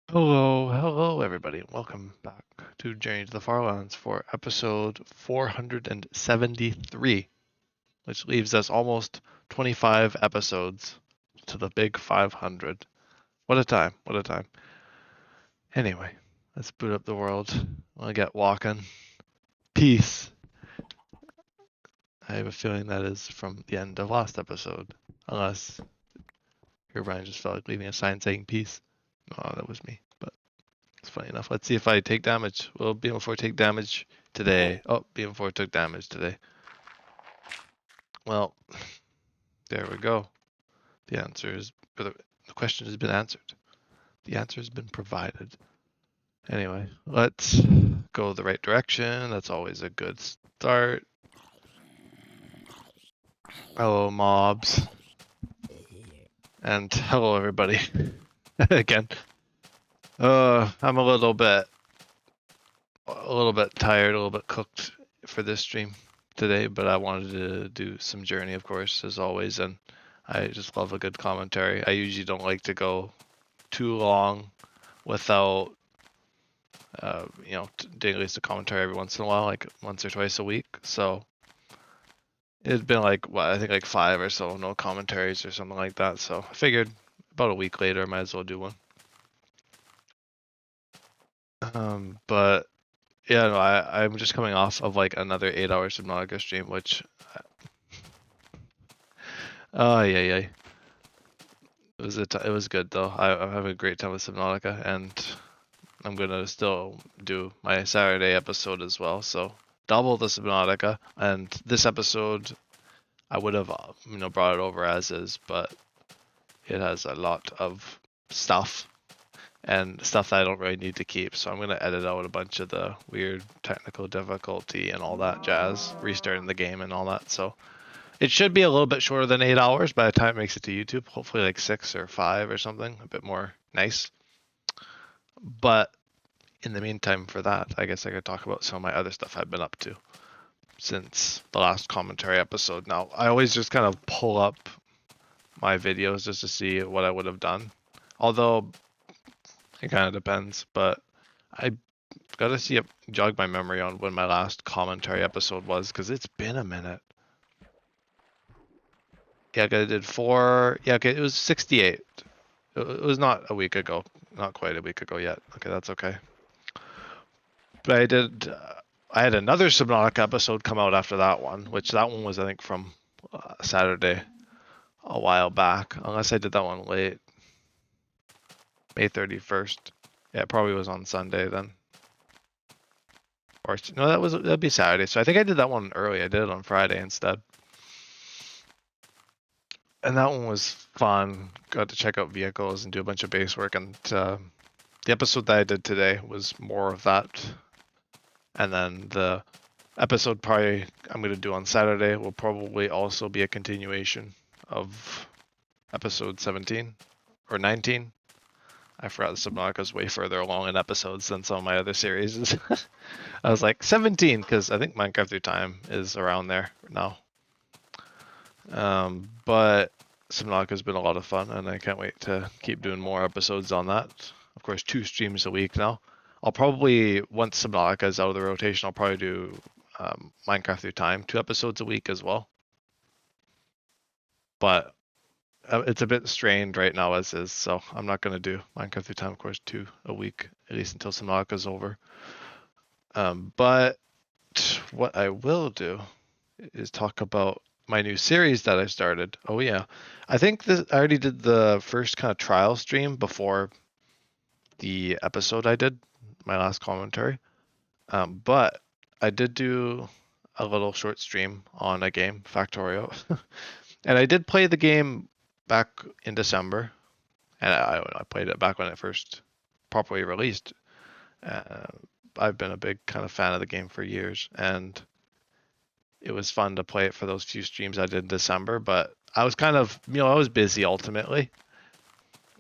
Hello everybody. Welcome back to Journey to the Farlands for episode 473, which leaves us almost 25 episodes to the big 500. What a time, what a time. Anyway, let's boot up the world. I'll get walking. Peace. I have a feeling that is from the end of last episode, unless your Brian just felt like leaving a sign saying peace. Oh, that was me, but it's funny enough. Let's see if I take damage. Will BM4 take damage today? Oh, BM4 took damage today. Well, there we go. The answer is, or the question has been answered. The answer has been provided. Anyway, let's go the right direction. That's always a good start. Hello, mobs. And hello, everybody. Again. I'm a little bit tired, a little bit cooked for this stream today, but I wanted to do some Journey, of course, as always, and I just love a good commentary. I usually don't like to go too long without, doing at least a commentary every once in a while, like once or twice a week. So it's been like, I think like 5 or so, no commentaries or something like that. So I figured about a week later, I might as well do one. But yeah, no, I'm just coming off of like another 8-hour Subnautica stream, which, oh yeah. It was good though. I'm having a great time with Subnautica, and I'm gonna still do my Saturday episode as well. So double the Subnautica, and this episode I would have brought it over as is, but it has a lot of stuff and stuff that I don't really need to keep. So I'm gonna edit out a bunch of the weird technical difficulty and all that jazz, restarting the game and all that. So it should be a little bit shorter than 8 hours by the time it makes it to YouTube. Hopefully like 6 or 5 or something, a bit more nice. But in the meantime, for that, I guess I could talk about some of my other stuff I've been up to since the last commentary episode. Now, I always just kind of pull up my videos just to see what I would have done. Although it kind of depends, but I gotta jog my memory on when my last commentary episode was, because it's been a minute. Yeah, I did 4. Yeah, okay, it was 68. It was not a week ago. Not quite a week ago yet. Okay, that's okay. But I had another Subnautica episode come out after that one, which that one was, I think, from Saturday a while back. Unless I did that one late. May 31st. Yeah, it probably was on Sunday then. Or, no, that'd be Saturday. So I think I did that one early. I did it on Friday instead. And that one was fun. Got to check out vehicles and do a bunch of base work. And the episode that I did today was more of that. And then the episode probably I'm going to do on Saturday will probably also be a continuation of episode 17 or 19. I forgot the Subnautica is way further along in episodes than some of my other series. I was like 17 because I think Minecraft Through Time is around there now. But Subnautica has been a lot of fun, and I can't wait to keep doing more episodes on that. Of course, 2 streams a week now. I'll probably, once Subnautica is out of the rotation, I'll probably do Minecraft Through Time 2 episodes a week as well. But it's a bit strained right now as is, so I'm not going to do Minecraft Through Time, of course, 2 a week, at least until Subnautica is over. But what I will do is talk about my new series that I started. Oh yeah, I think I already did the first kind of trial stream before the episode I did, my last commentary. But I did do a little short stream on a game, Factorio. And I did play the game back in December, and I played it back when it first properly released. I've been a big kind of fan of the game for years, and it was fun to play it for those few streams I did in December, but I was kind of, I was busy ultimately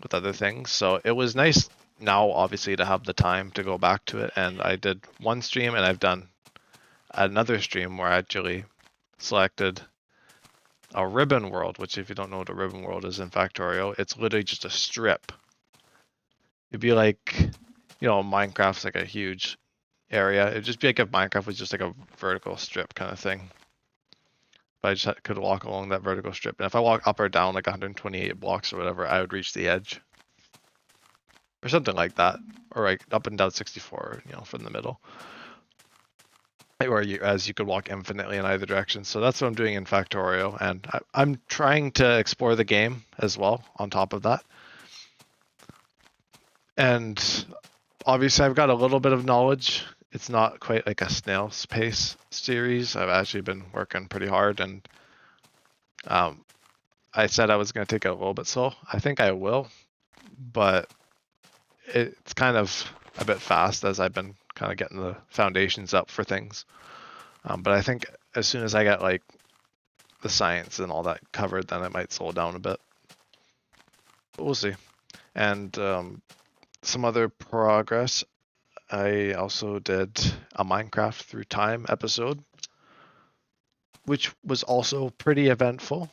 with other things. So it was nice now, obviously, to have the time to go back to it. And I did one stream, and I've done another stream where I actually selected a ribbon world, which if you don't know what a ribbon world is in Factorio, it's literally just a strip It'd be like, Minecraft's like a huge area. It'd just be like if Minecraft was just like a vertical strip kind of thing. But I just could walk along that vertical strip. And if I walk up or down like 128 blocks or whatever, I would reach the edge. Or something like that. Or like up and down 64, from the middle. Or as you could walk infinitely in either direction. So that's what I'm doing in Factorio. And I'm trying to explore the game as well on top of that. And obviously I've got a little bit of knowledge. It's not quite like a snail's pace series. I've actually been working pretty hard, and I said I was going to take it a little bit slow. I think I will, but it's kind of a bit fast as I've been kind of getting the foundations up for things. But I think as soon as I get like the science and all that covered, then it might slow down a bit. But we'll see. And some other progress. I also did a Minecraft Through Time episode, which was also pretty eventful.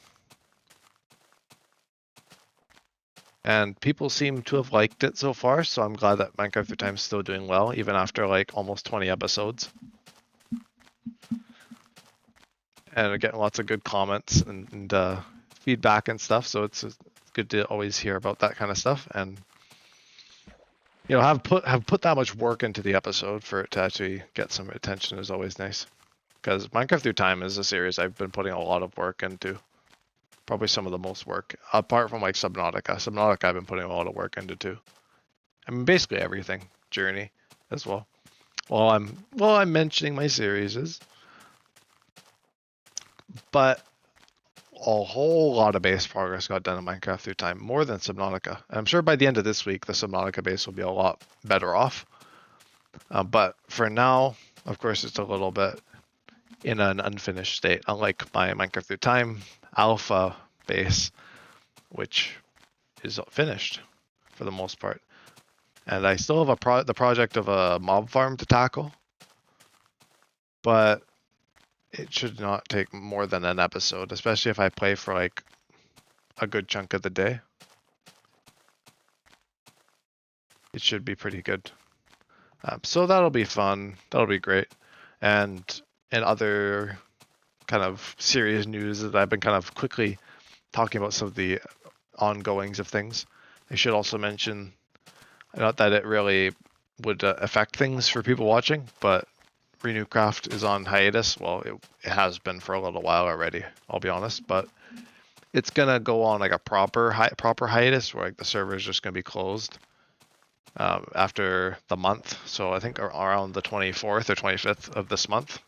And people seem to have liked it so far, so I'm glad that Minecraft Through Time is still doing well, even after like almost 20 episodes. And we're getting lots of good comments and feedback and stuff, so it's good to always hear about that kind of stuff. And have put that much work into the episode for it to actually get some attention is always nice. Because Minecraft Through Time is a series I've been putting a lot of work into. Probably some of the most work, apart from like Subnautica. Subnautica I've been putting a lot of work into too. I mean, basically everything. Journey as well. Well, I'm mentioning my series, but a whole lot of base progress got done in Minecraft Through Time, more than Subnautica. And I'm sure by the end of this week, the Subnautica base will be a lot better off. But for now, of course, it's a little bit in an unfinished state, unlike my Minecraft Through Time alpha base, which is finished for the most part. And I still have the project of a mob farm to tackle, but it should not take more than an episode, especially if I play for like a good chunk of the day. It should be pretty good. So that'll be fun. That'll be great. And other kind of serious news that I've been kind of quickly talking about some of the ongoings of things. I should also mention, not that it really would affect things for people watching, but Renewcraft is on hiatus. Well, it has been for a little while already, I'll be honest, but it's gonna go on like a proper hiatus where like the server is just gonna be closed after the month. So I think around the 24th or 25th of this month,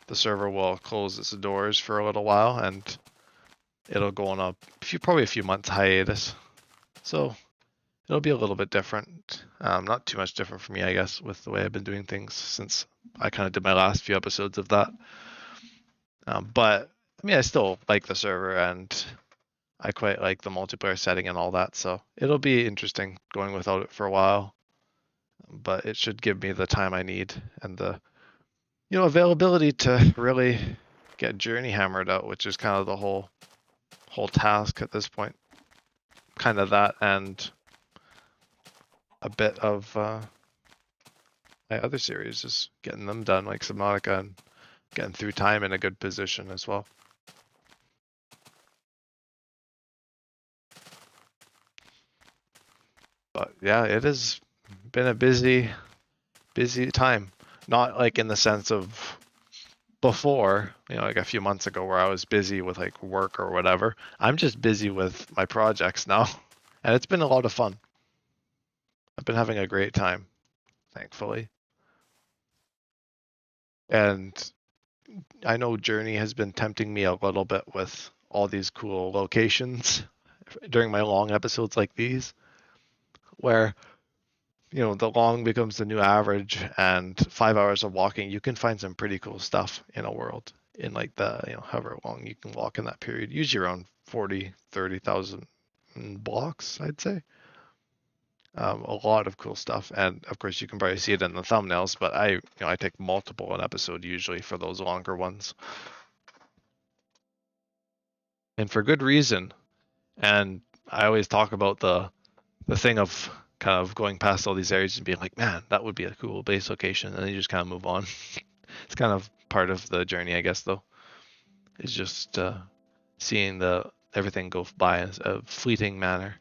the server will close its doors for a little while, and it'll go on probably a few months hiatus. So it'll be a little bit different. Not too much different for me, I guess, with the way I've been doing things since I kind of did my last few episodes of that. But I mean, I still like the server, and I quite like the multiplayer setting and all that. So it'll be interesting going without it for a while, but it should give me the time I need and the availability to really get Journey hammered out, which is kind of the whole task at this point. Kind of that, and a bit of my other series is getting them done, like Subnautica, and getting Through Time in a good position as well. But yeah, it has been a busy time. Not like in the sense of before, like a few months ago where I was busy with like work or whatever. I'm just busy with my projects now, and it's been a lot of fun. I've been having a great time, thankfully. And I know Journey has been tempting me a little bit with all these cool locations during my long episodes like these, where the long becomes the new average, and 5 hours of walking, you can find some pretty cool stuff in a world in like the however long you can walk in that period, usually around 40,000-30,000 blocks, I'd say. A lot of cool stuff, and of course you can probably see it in the thumbnails, but I take multiple an episode usually for those longer ones, and for good reason. And I always talk about the thing of kind of going past all these areas and being like, man, that would be a cool base location, and then you just kind of move on. It's kind of part of the journey, I guess, though. Is just seeing everything go by in a fleeting manner.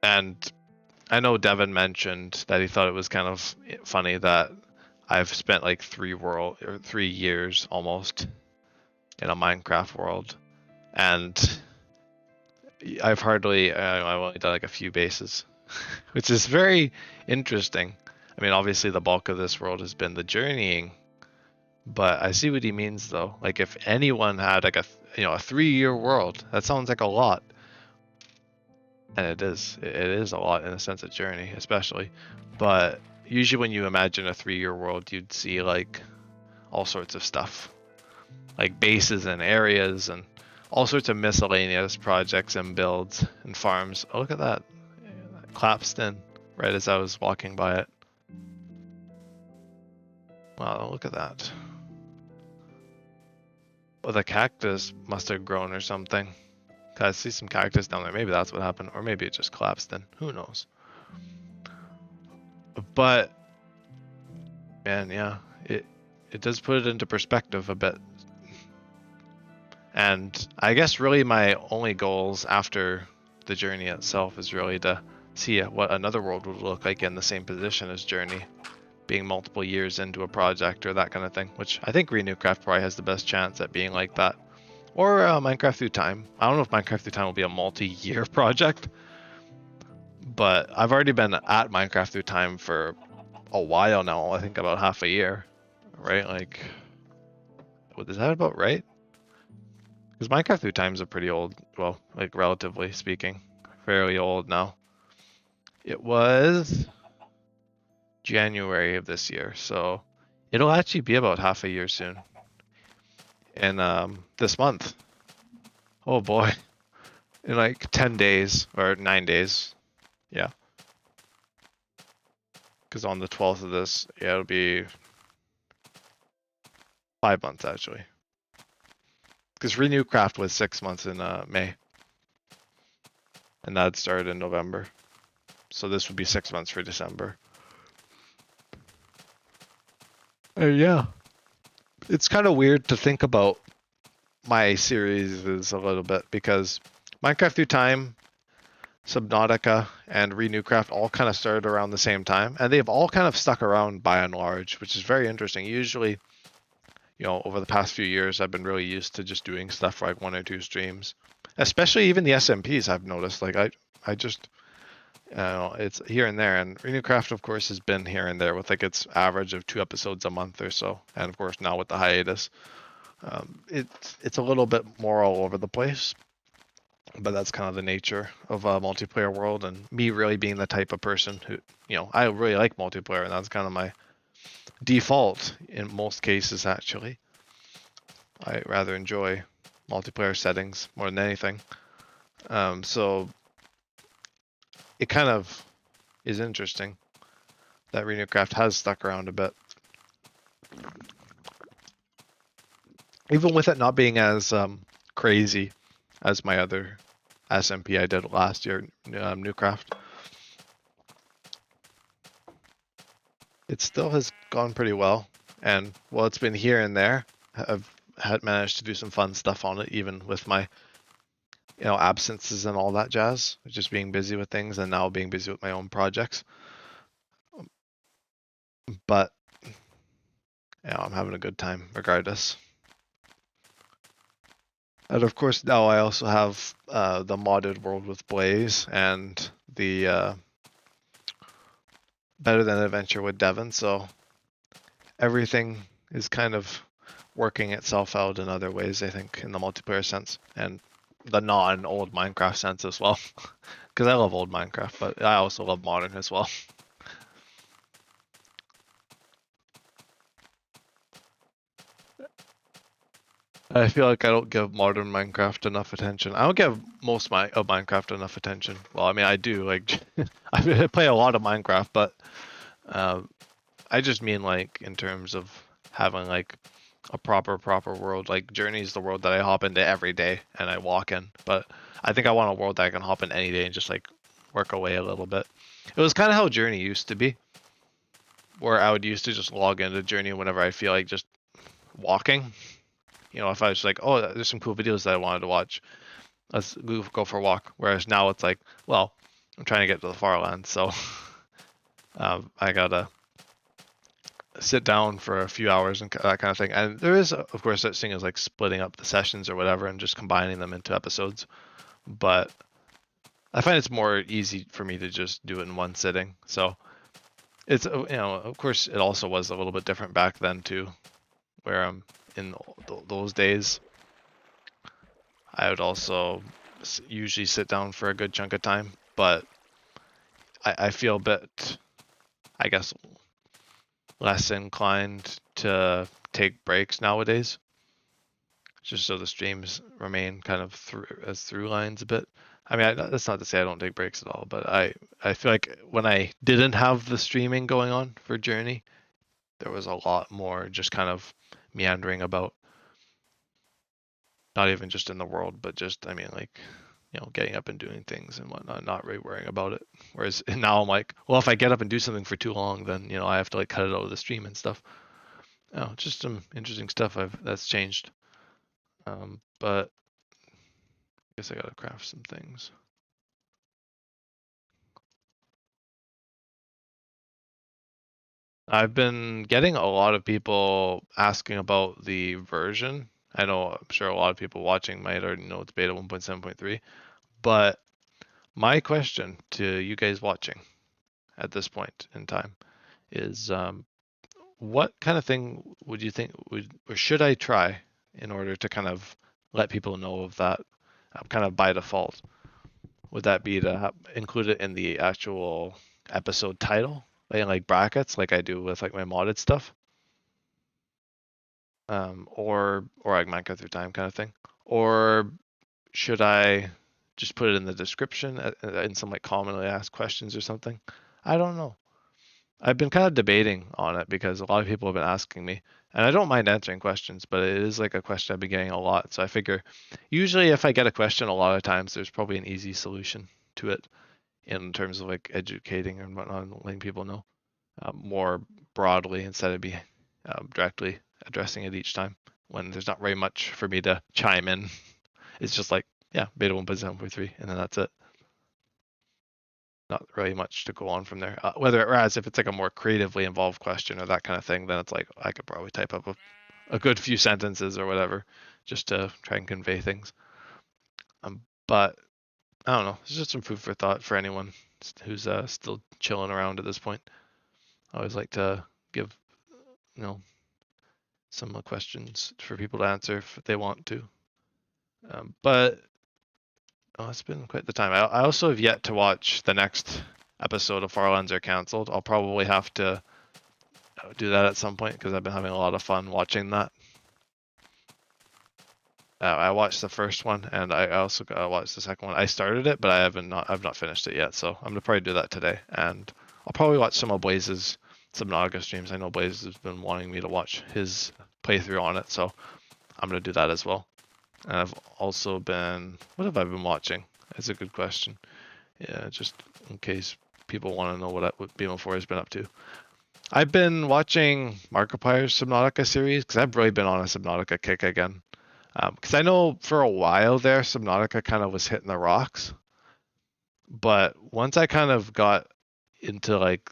And I know Devin mentioned that he thought it was kind of funny that I've spent like 3 years almost in a Minecraft world, and I've I've only done like a few bases, which is very interesting. I mean, obviously the bulk of this world has been the journeying, but I see what he means though. Like if anyone had like a 3-year world, that sounds like a lot. And it is a lot in a sense of journey, especially. But usually when you imagine a 3-year world, you'd see like all sorts of stuff, like bases and areas and all sorts of miscellaneous projects and builds and farms. Oh, look at that. Clapston, right as I was walking by it. Wow, look at that. Well, the cactus must have grown or something. I see some cactus down there. Maybe that's what happened, or maybe it just collapsed then. Who knows? But man, yeah, it does put it into perspective a bit. And I guess really my only goals after the journey itself is really to see what another world would look like in the same position as Journey, being multiple years into a project or that kind of thing, which I think Renewcraft probably has the best chance at being like that. Or Minecraft Through Time. I don't know if Minecraft Through Time will be a multi-year project, but I've already been at Minecraft Through Time for a while now. I think about half a year, right? Like, what is that about, right? Because Minecraft Through Time is a pretty old, well, like relatively speaking, fairly old now. It was January of this year, so it'll actually be about half a year soon. And this month, oh boy, in like 10 days or 9 days, yeah. Because on the 12th of this, yeah, it'll be 5 months actually. Because Renewcraft was 6 months in May, and that started in November, so this would be 6 months for December. Yeah, it's kind of weird to think about my series a little bit, because Minecraft Through Time, Subnautica, and Renewcraft all kind of started around the same time, and they've all kind of stuck around by and large, which is very interesting. Usually, over the past few years, I've been really used to just doing stuff for like 1 or 2 streams, especially even the SMPs. I've noticed, like I just, it's here and there, and Renewcraft, of course, has been here and there with like its average of 2 episodes a month or so, and of course now with the hiatus, it's a little bit more all over the place. But that's kind of the nature of a multiplayer world, and me really being the type of person who, I really like multiplayer, and that's kind of my default in most cases, actually. I rather enjoy multiplayer settings more than anything. So it kind of is interesting that Renewcraft has stuck around a bit. Even with it not being as crazy as my other SMP I did last year, Newcraft. It still has gone pretty well, and well, it's been here and there. I've had managed to do some fun stuff on it, even with my absences and all that jazz, just being busy with things and now being busy with my own projects. But I'm having a good time regardless. And of course, now I also have the modded world with Blaze and the Better Than Adventure with Devon, so everything is kind of working itself out in other ways, I think, in the multiplayer sense, and the non-old Minecraft sense as well. Because I love old Minecraft, but I also love modern as well. I feel like I don't give modern Minecraft enough attention. I don't give most of Minecraft enough attention. Well, I mean, I do. Like, I play a lot of Minecraft, but I just mean like in terms of having like a proper world. Like Journey is the world that I hop into every day and I walk in. But I think I want a world that I can hop in any day and just like work away a little bit. It was kind of how Journey used to be, where I would used to just log into Journey whenever I feel like just walking. You know, if I was like, oh, there's some cool videos that I wanted to watch, let's go for a walk. Whereas now it's like, well, I'm trying to get to the Farlands, so I gotta sit down for a few hours and that kind of thing. And there is, of course, such thing as like splitting up the sessions or whatever and just combining them into episodes. But I find it's more easy for me to just do it in one sitting. So it's, you know, of course, it also was a little bit different back then too, where in those days, I would also usually sit down for a good chunk of time, but I feel a bit, I guess, less inclined to take breaks nowadays, just so the streams remain kind of through lines a bit. I mean, that's not to say I don't take breaks at all, but I feel like when I didn't have the streaming going on for Journey, there was a lot more just kind of meandering about, not even just in the world, but just, I mean, like, you know, getting up and doing things and whatnot, not really worrying about it. Whereas now I'm like, well, if I get up and do something for too long, then, you know, I have to like cut it out of the stream and stuff. Oh, just some interesting stuff that's changed. But I guess I gotta craft some things. I've been getting a lot of people asking about the version. I know, I'm sure a lot of people watching might already know it's beta 1.7.3, but my question to you guys watching at this point in time is, what kind of thing would you think or should I try in order to kind of let people know of that, kind of by default? Would that be to include it in the actual episode title, like in like brackets, like I do with like my modded stuff, or like Minecraft through time kind of thing, or should I just put it in the description in some like commonly asked questions or something? I don't know. I've been kind of debating on it because a lot of people have been asking me, and I don't mind answering questions, but it is like a question I've been getting a lot. So I figure usually if I get a question, a lot of times there's probably an easy solution to it in terms of like educating and whatnot, and letting people know more broadly instead of be directly addressing it each time when there's not very much for me to chime in. It's just like, yeah, beta 1.7.3, and then that's it. Not really much to go on from there. Whereas if it's like a more creatively involved question or that kind of thing, then it's like I could probably type up a good few sentences or whatever just to try and convey things. But I don't know. It's just some food for thought for anyone who's still chilling around at this point. I always like to give, you know, some questions for people to answer if they want to. But oh, it's been quite the time. I also have yet to watch the next episode of Farlands Are Cancelled. I'll probably have to do that at some point because I've been having a lot of fun watching that. I watched the first one and I also watched the second one. I started it, but I've not finished it yet. So I'm gonna probably do that today, and I'll probably watch some of Blaze's subnautica streams. I know Blaze has been wanting me to watch his playthrough on it, so I'm gonna do that as well. And I've also been, what have I been watching? That's a good question. Yeah, just in case people want to know what BMO4 has been up to. I've been watching Markiplier's Subnautica series because I've really been on a Subnautica kick again. Because I know for a while there, Subnautica kind of was hitting the rocks. But once I kind of got into like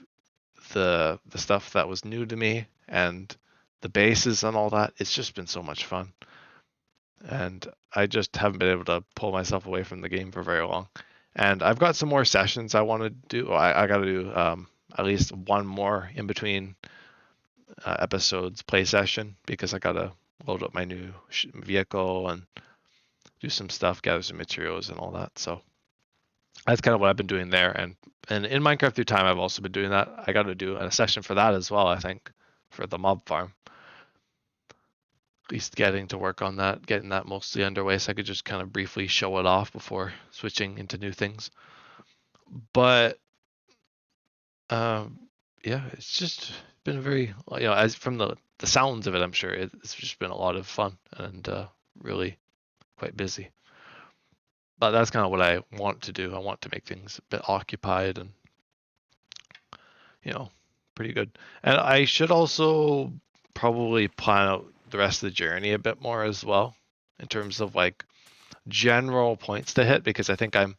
the stuff that was new to me and the bases and all that, it's just been so much fun. And I just haven't been able to pull myself away from the game for very long. And I've got some more sessions I want to do. I got to do at least one more in between episodes play session because I got to load up my new vehicle and do some stuff, gather some materials and all that. So that's kind of what I've been doing there. And in Minecraft through time, I've also been doing that. I got to do a session for that as well, I think, for the mob farm. At least getting to work on that, getting that mostly underway, so I could just kind of briefly show it off before switching into new things. But yeah, it's just been very, you know, as from the the sounds of it, I'm sure it's just been a lot of fun and really quite busy. But that's kind of what I want to do. I want to make things a bit occupied and, pretty good. And I should also probably plan out the rest of the journey a bit more as well in terms of like general points to hit, because I think I'm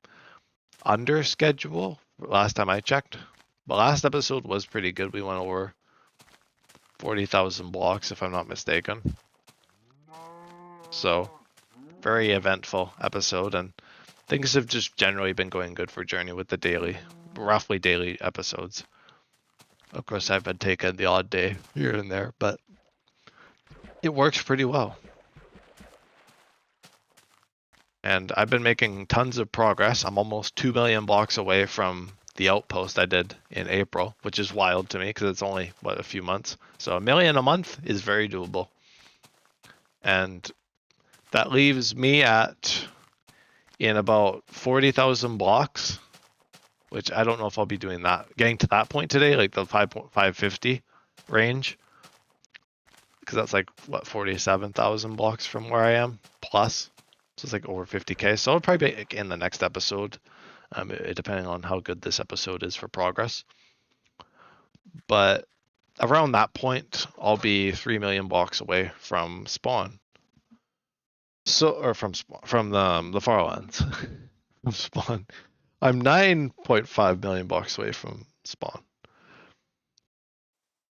under schedule last time I checked. The last episode was pretty good. We went over 40,000 blocks, if I'm not mistaken. So, very eventful episode, and things have just generally been going good for Journey with the roughly daily episodes. Of course, I've been taking the odd day here and there, but it works pretty well. And I've been making tons of progress. I'm almost 2 million blocks away from the outpost I did in April, which is wild to me because it's only, a few months. So 1 million a month is very doable. And that leaves me in about 40,000 blocks, which I don't know if I'll be doing that, getting to that point today, like the 5.550 range. Because that's like, 47,000 blocks from where I am, plus. So it's like over 50k. So I'll probably be in the next episode, depending on how good this episode is for progress. But around that point, I'll be 3 million blocks away from spawn. Or from the Farlands. From spawn. I'm 9.5 million blocks away from spawn.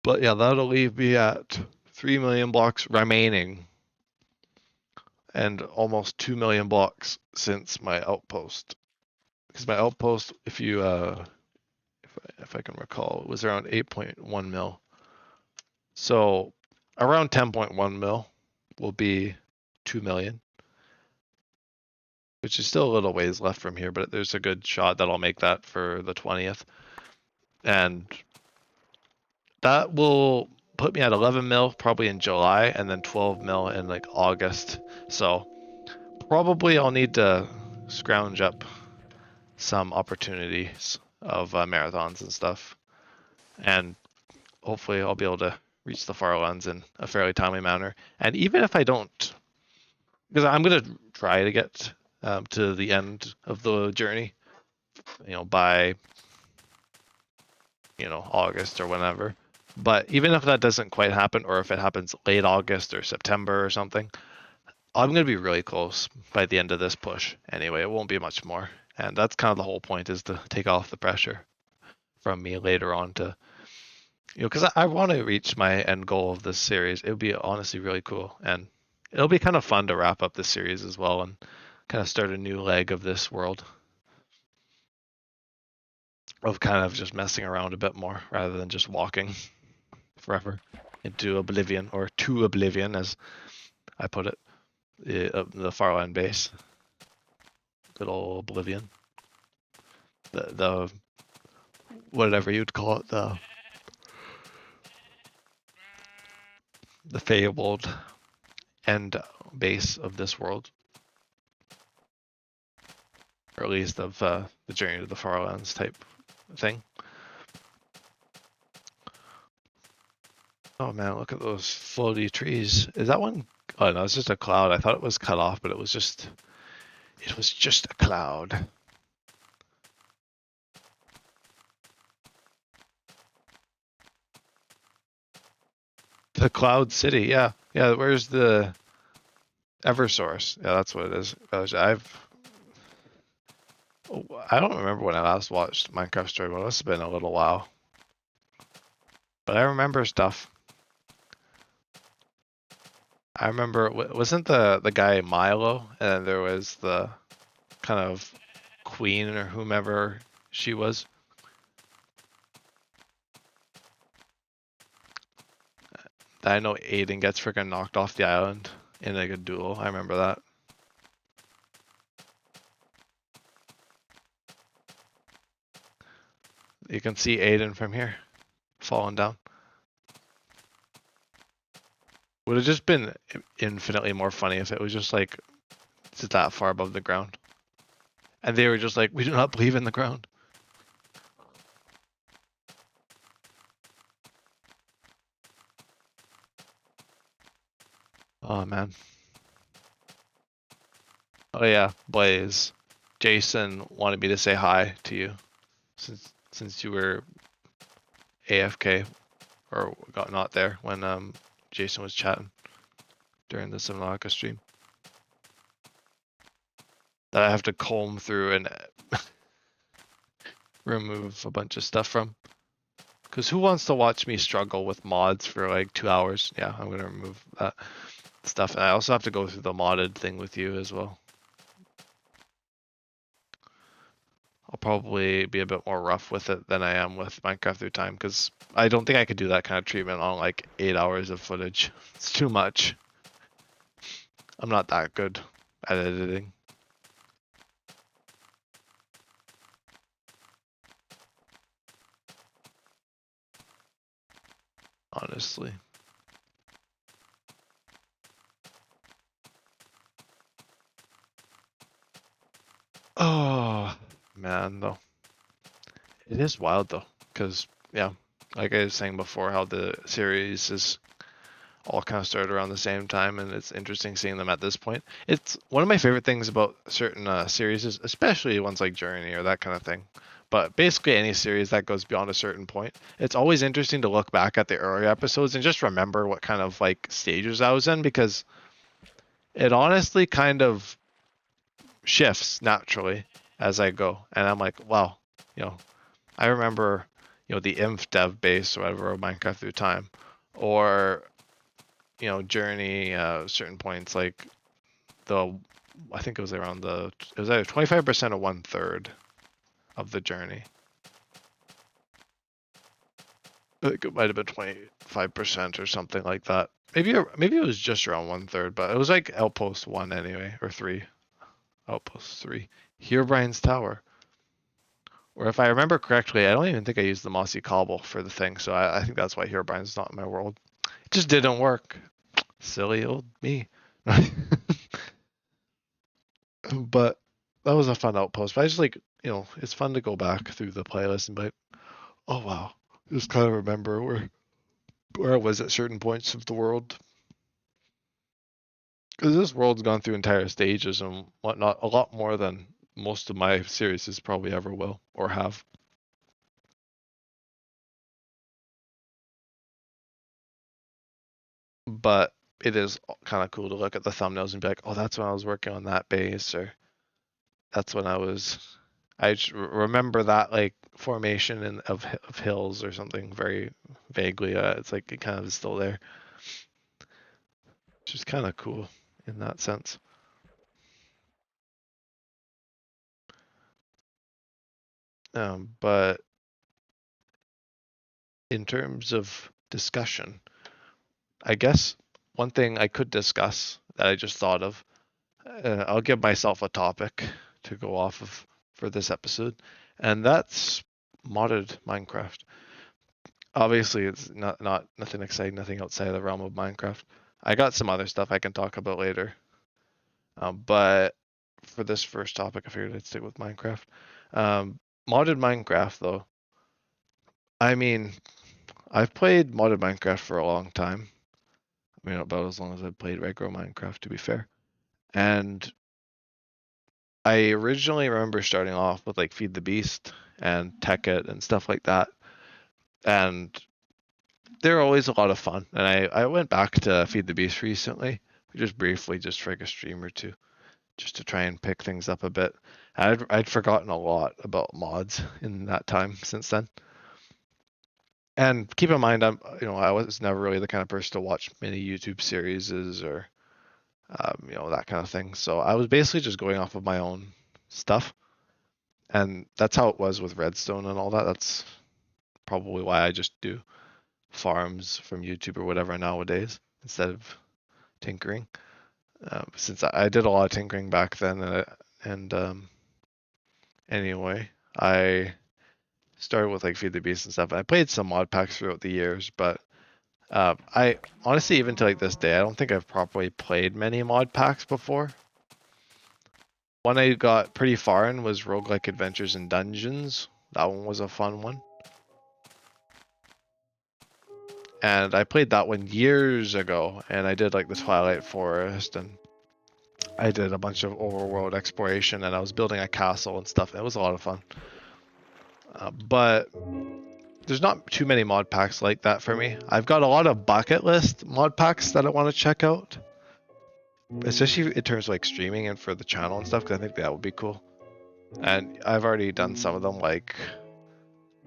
But yeah, that'll leave me at 3 million blocks remaining and almost 2 million blocks since my outpost. Because my outpost, if I can recall, it was around 8.1 mil. So around 10.1 mil will be 2 million, which is still a little ways left from here, but there's a good shot that I'll make that for the 20th. And that will put me at 11 mil probably in July, and then 12 mil in like August. So probably I'll need to scrounge up some opportunities of marathons and stuff, and hopefully I'll be able to reach the Farlands in a fairly timely manner. And even if I don't, because I'm gonna try to get to the end of the journey, by August or whenever. But even if that doesn't quite happen, or if it happens late August or September or something, I'm going to be really close by the end of this push. Anyway, it won't be much more. And that's kind of the whole point, is to take off the pressure from me later on to, because I want to reach my end goal of this series. It would be honestly really cool. And it'll be kind of fun to wrap up this series as well and kind of start a new leg of this world, of kind of just messing around a bit more rather than just walking forever into oblivion, or to oblivion, as I put it, the Farland base. Good old oblivion. The whatever you'd call it, the fabled end base of this world, or at least of the Journey to the Farlands type thing. Oh man, look at those floaty trees. Is that one? Oh no, it's just a cloud. I thought it was cut off, but it was just a cloud. The Cloud City, yeah. Yeah, where's the Eversource? Yeah, that's what it is. I don't remember when I last watched Minecraft Story Mode. It's been a little while. But I remember stuff. I remember, wasn't the guy Milo, and then there was the kind of queen or whomever she was. I know Aiden gets freaking knocked off the island in like a duel. I remember that. You can see Aiden from here, falling down. Would have just been infinitely more funny if it was just like just that far above the ground. And they were just like, we do not believe in the ground. Oh man. Oh yeah, Blaze. Jason wanted me to say hi to you since you were AFK or got not there when Jason was chatting during the subnautica stream. That I have to comb through and remove a bunch of stuff from. Because who wants to watch me struggle with mods for like 2 hours? Yeah, I'm gonna remove that stuff. And I also have to go through the modded thing with you as well. I'll probably be a bit more rough with it than I am with Minecraft through time because I don't think I could do that kind of treatment on like 8 hours of footage. It's too much. I'm not that good at editing, honestly. Oh, man, though. It is wild though, because yeah, like I was saying before, how the series is all kind of started around the same time, and it's interesting seeing them at this point. It's one of my favorite things about certain series, especially ones like Journey or that kind of thing. But basically, any series that goes beyond a certain point, it's always interesting to look back at the early episodes and just remember what kind of like stages I was in because it honestly kind of shifts naturally as I go, and I'm like, wow, you know, I remember, the inf dev base or whatever of Minecraft through time, or Journey, certain points like the, I think it was around it was either 25% or 1/3 of the journey. I think it might have been 25% or something like that. Maybe it was just around 1/3, but it was like Outpost 1 anyway, or 3. Outpost 3. Herobrine's Tower. Or if I remember correctly, I don't even think I used the Mossy Cobble for the thing, so I think that's why Herobrine's not in my world. It just didn't work. Silly old me. But that was a fun outpost. But I just like, it's fun to go back through the playlist and be like, oh wow, just kind of remember where I was at certain points of the world. Because this world's gone through entire stages and whatnot, a lot more than most of my series probably ever will or have. But it is kind of cool to look at the thumbnails and be like, oh, that's when I was working on that base, or that's when I just remember that like formation of hills or something very vaguely. It's like it kind of is still there, which is kind of cool in that sense. But in terms of discussion, I guess one thing I could discuss that I just thought of, I'll give myself a topic to go off of for this episode, and that's modded Minecraft. Obviously, it's not nothing exciting, nothing outside of the realm of Minecraft. I got some other stuff I can talk about later, but for this first topic, I figured I'd stick with Minecraft. Modded Minecraft, though. I mean, I've played modded Minecraft for a long time. I mean, about as long as I've played regular Minecraft, to be fair. And I originally remember starting off with like Feed the Beast and Tech It and stuff like that. And they're always a lot of fun. And I went back to Feed the Beast recently, just briefly, just for like a stream or two, just to try and pick things up a bit. I'd forgotten a lot about mods in that time since then. And keep in mind, I was never really the kind of person to watch many YouTube series or that kind of thing. So I was basically just going off of my own stuff, and that's how it was with Redstone and all that. That's probably why I just do farms from YouTube or whatever nowadays instead of tinkering. Since I did a lot of tinkering back then, and anyway, I started with like Feed the Beast and stuff. I played some mod packs throughout the years, but I honestly, even to like this day, I don't think I've properly played many mod packs before. One I got pretty far in was Roguelike Adventures in Dungeons. That one was a fun one. And I played that one years ago, and I did like the Twilight Forest, and I did a bunch of overworld exploration, and I was building a castle and stuff. It was a lot of fun. But there's not too many mod packs like that for me. I've got a lot of bucket list mod packs that I want to check out, especially in terms of like streaming and for the channel and stuff, because I think that would be cool. And I've already done some of them, like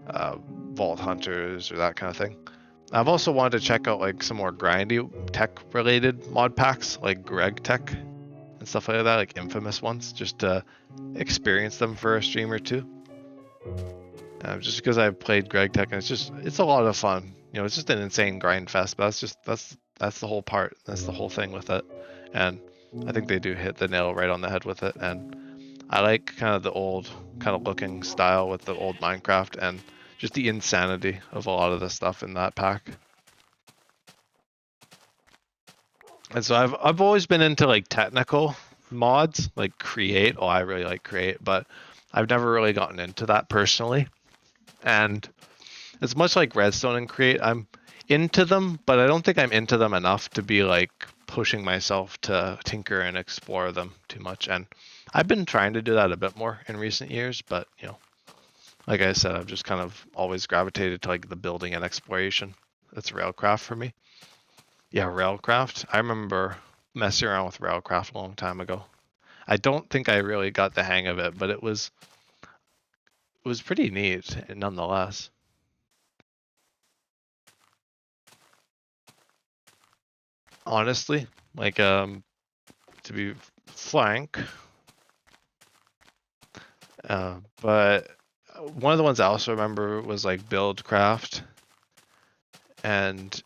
Vault Hunters or that kind of thing. I've also wanted to check out like some more grindy tech related mod packs, like Greg Tech and stuff like that, like infamous ones, just to experience them for a stream or two. Just because I've played Greg Tech, and it's a lot of fun. You know, it's just an insane grind fest, but that's the whole part. That's the whole thing with it. And I think they do hit the nail right on the head with it. And I like kind of the old kind of looking style with the old Minecraft and just the insanity of a lot of the stuff in that pack. And so I've always been into like technical mods, like Create. Oh, I really like Create, but I've never really gotten into that personally. And it's much like Redstone and Create. I'm into them, but I don't think I'm into them enough to be like pushing myself to tinker and explore them too much. And I've been trying to do that a bit more in recent years, but you know, like I said, I've just kind of always gravitated to like the building and exploration. That's Railcraft for me. Yeah, Railcraft. I remember messing around with Railcraft a long time ago. I don't think I really got the hang of it, but it was pretty neat nonetheless. Honestly, like to be frank, but one of the ones I also remember was like Buildcraft, and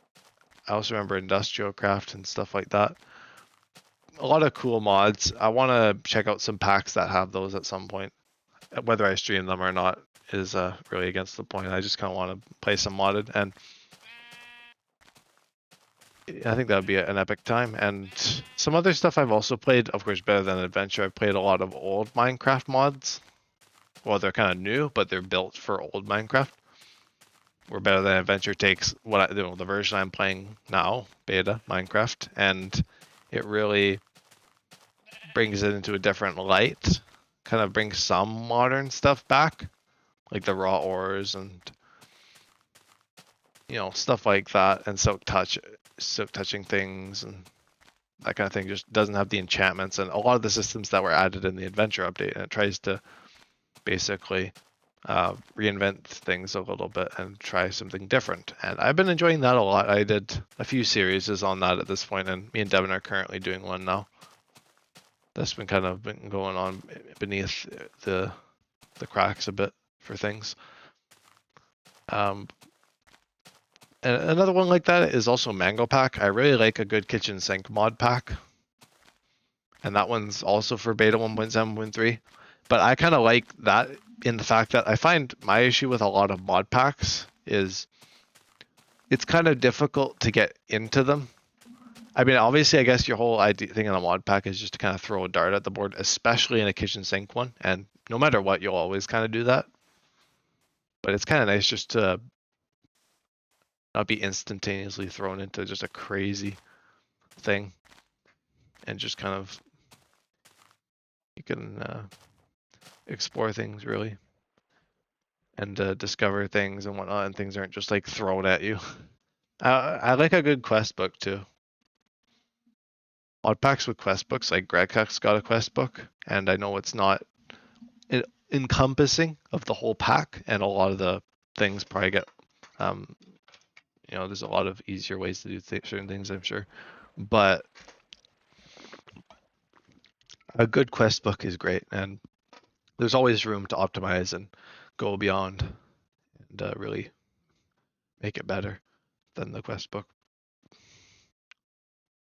I also remember Industrial Craft and stuff like that. A lot of cool mods. I want to check out some packs that have those at some point. Whether I stream them or not is really against the point. I just kind of want to play some modded, and I think that would be an epic time. And some other stuff I've also played, of course, better than Adventure. I've played a lot of old Minecraft mods. Well, they're kind of new, but they're built for old Minecraft. Where Better Than Adventure takes the version I'm playing now, beta Minecraft, and it really brings it into a different light. Kind of brings some modern stuff back, like the raw ores and stuff like that, and silk touching things and that kind of thing. Just doesn't have the enchantments and a lot of the systems that were added in the adventure update, and it tries to basically reinvent things a little bit and try something different. And I've been enjoying that a lot. I did a few series on that at this point, and me and Devin are currently doing one now. That's been going on beneath the cracks a bit for things. And another one like that is also Mango Pack. I really like a good kitchen sink mod pack. And that one's also for beta 1.7.3. But I kind of like that in the fact that I find my issue with a lot of mod packs is it's kind of difficult to get into them. I mean, obviously, I guess your whole idea thing in a mod pack is just to kind of throw a dart at the board, especially in a kitchen sink one. And no matter what, you'll always kind of do that. But it's kind of nice just to not be instantaneously thrown into just a crazy thing. And just kind of, you can explore things really. And discover things and whatnot, and things aren't just like thrown at you. I like a good quest book too. Mod packs with quest books, like Greg Huck's got a quest book, and I know it's not encompassing of the whole pack, and a lot of the things probably get, there's a lot of easier ways to do certain things, I'm sure, but a good quest book is great, and there's always room to optimize and go beyond and really make it better than the quest book.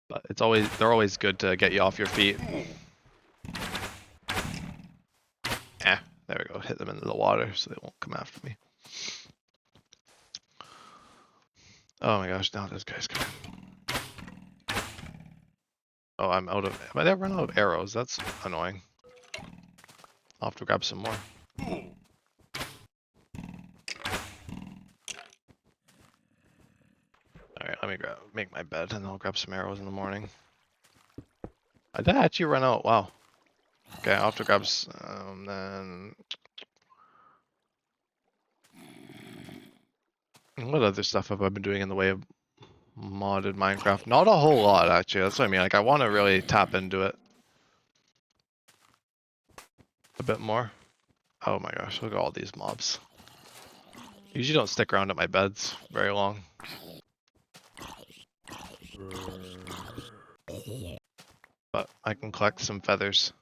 But they're always good to get you off your feet. There we go. Hit them into the water so they won't come after me. Oh my gosh, now this guy's coming. Oh, am I run out of arrows? That's annoying. I'll have to grab some more. make my bed and I'll grab some arrows in the morning. I did actually run out. Wow. Okay, I'll have to grab then. What other stuff have I been doing in the way of modded Minecraft? Not a whole lot, actually. That's what I mean. Like, I want to really tap into it a bit more. Oh my gosh, look at all these mobs. Usually don't stick around at my beds very long. But I can collect some feathers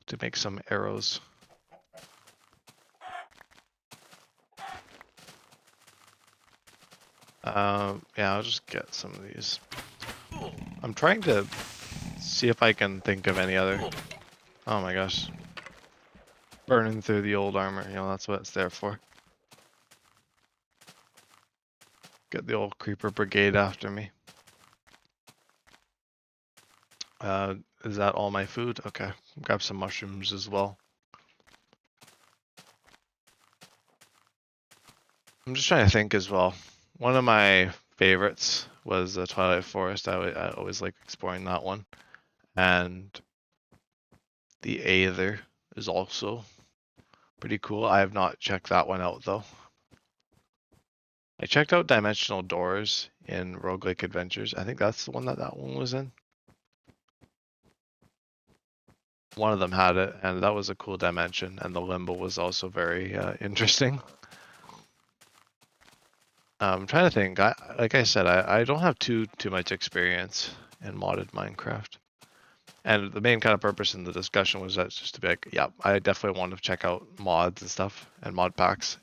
to make some arrows. Yeah, I'll just get some of these. I'm trying to see if I can think of any other. Oh my gosh. Burning through the old armor, you know, that's what it's there for. Get the old creeper brigade after me. Is that all my food? Okay, grab some mushrooms as well. I'm just trying to think as well. One of my favorites was the Twilight Forest. I always like exploring that one. And the Aether is also pretty cool. I have not checked that one out though. I checked out Dimensional Doors in Roguelike Adventures. I think that's the one that one was in. One of them had it, and that was a cool dimension. And the Limbo was also very interesting. I'm trying to think. Like I said, I don't have too much experience in modded Minecraft. And the main kind of purpose in the discussion was that just to be like, yeah, I definitely want to check out mods and stuff and mod packs